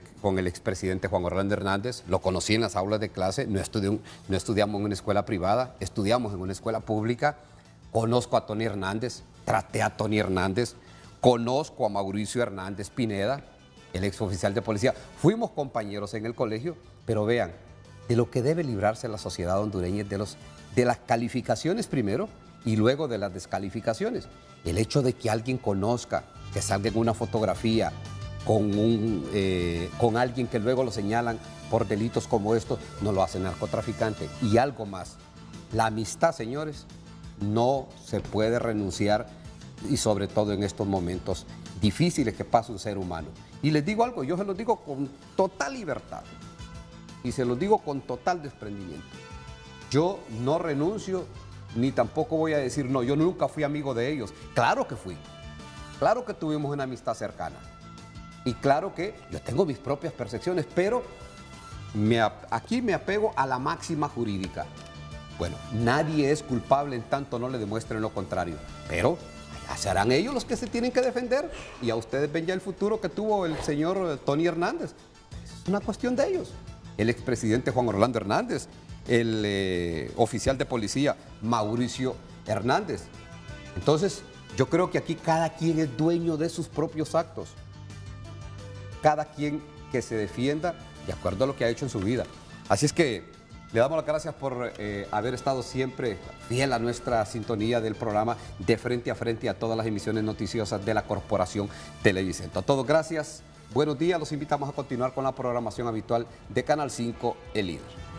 expresidente Juan Orlando Hernández, lo conocí en las aulas de clase, no estudiamos en una escuela privada, estudiamos en una escuela pública, conozco a Tony Hernández, traté a Tony Hernández, conozco a Mauricio Hernández Pineda, el exoficial de policía, fuimos compañeros en el colegio, pero vean, de lo que debe librarse la sociedad hondureña es de las calificaciones primero y luego de las descalificaciones. El hecho de que alguien conozca, que salga en una fotografía con alguien que luego lo señalan por delitos como estos, no lo hace narcotraficante. Y algo más, la amistad, señores, no se puede renunciar, y sobre todo en estos momentos difíciles que pasa un ser humano. Y les digo algo, yo se los digo con total libertad y se los digo con total desprendimiento. Yo no renuncio ni tampoco voy a decir no, yo nunca fui amigo de ellos. Claro que fui, claro que tuvimos una amistad cercana y claro que yo tengo mis propias percepciones, pero aquí me apego a la máxima jurídica. Bueno, nadie es culpable en tanto no le demuestren lo contrario, pero serán ellos los que se tienen que defender y a ustedes ven ya el futuro que tuvo el señor Tony Hernández. Es una cuestión de ellos. El expresidente Juan Orlando Hernández, el oficial de policía Mauricio Hernández. Entonces, yo creo que aquí cada quien es dueño de sus propios actos. Cada quien que se defienda de acuerdo a lo que ha hecho en su vida. Así es que le damos las gracias por haber estado siempre fiel a nuestra sintonía del programa de Frente a todas las emisiones noticiosas de la Corporación Televicentro. A todos gracias, buenos días, los invitamos a continuar con la programación habitual de Canal 5, El Líder.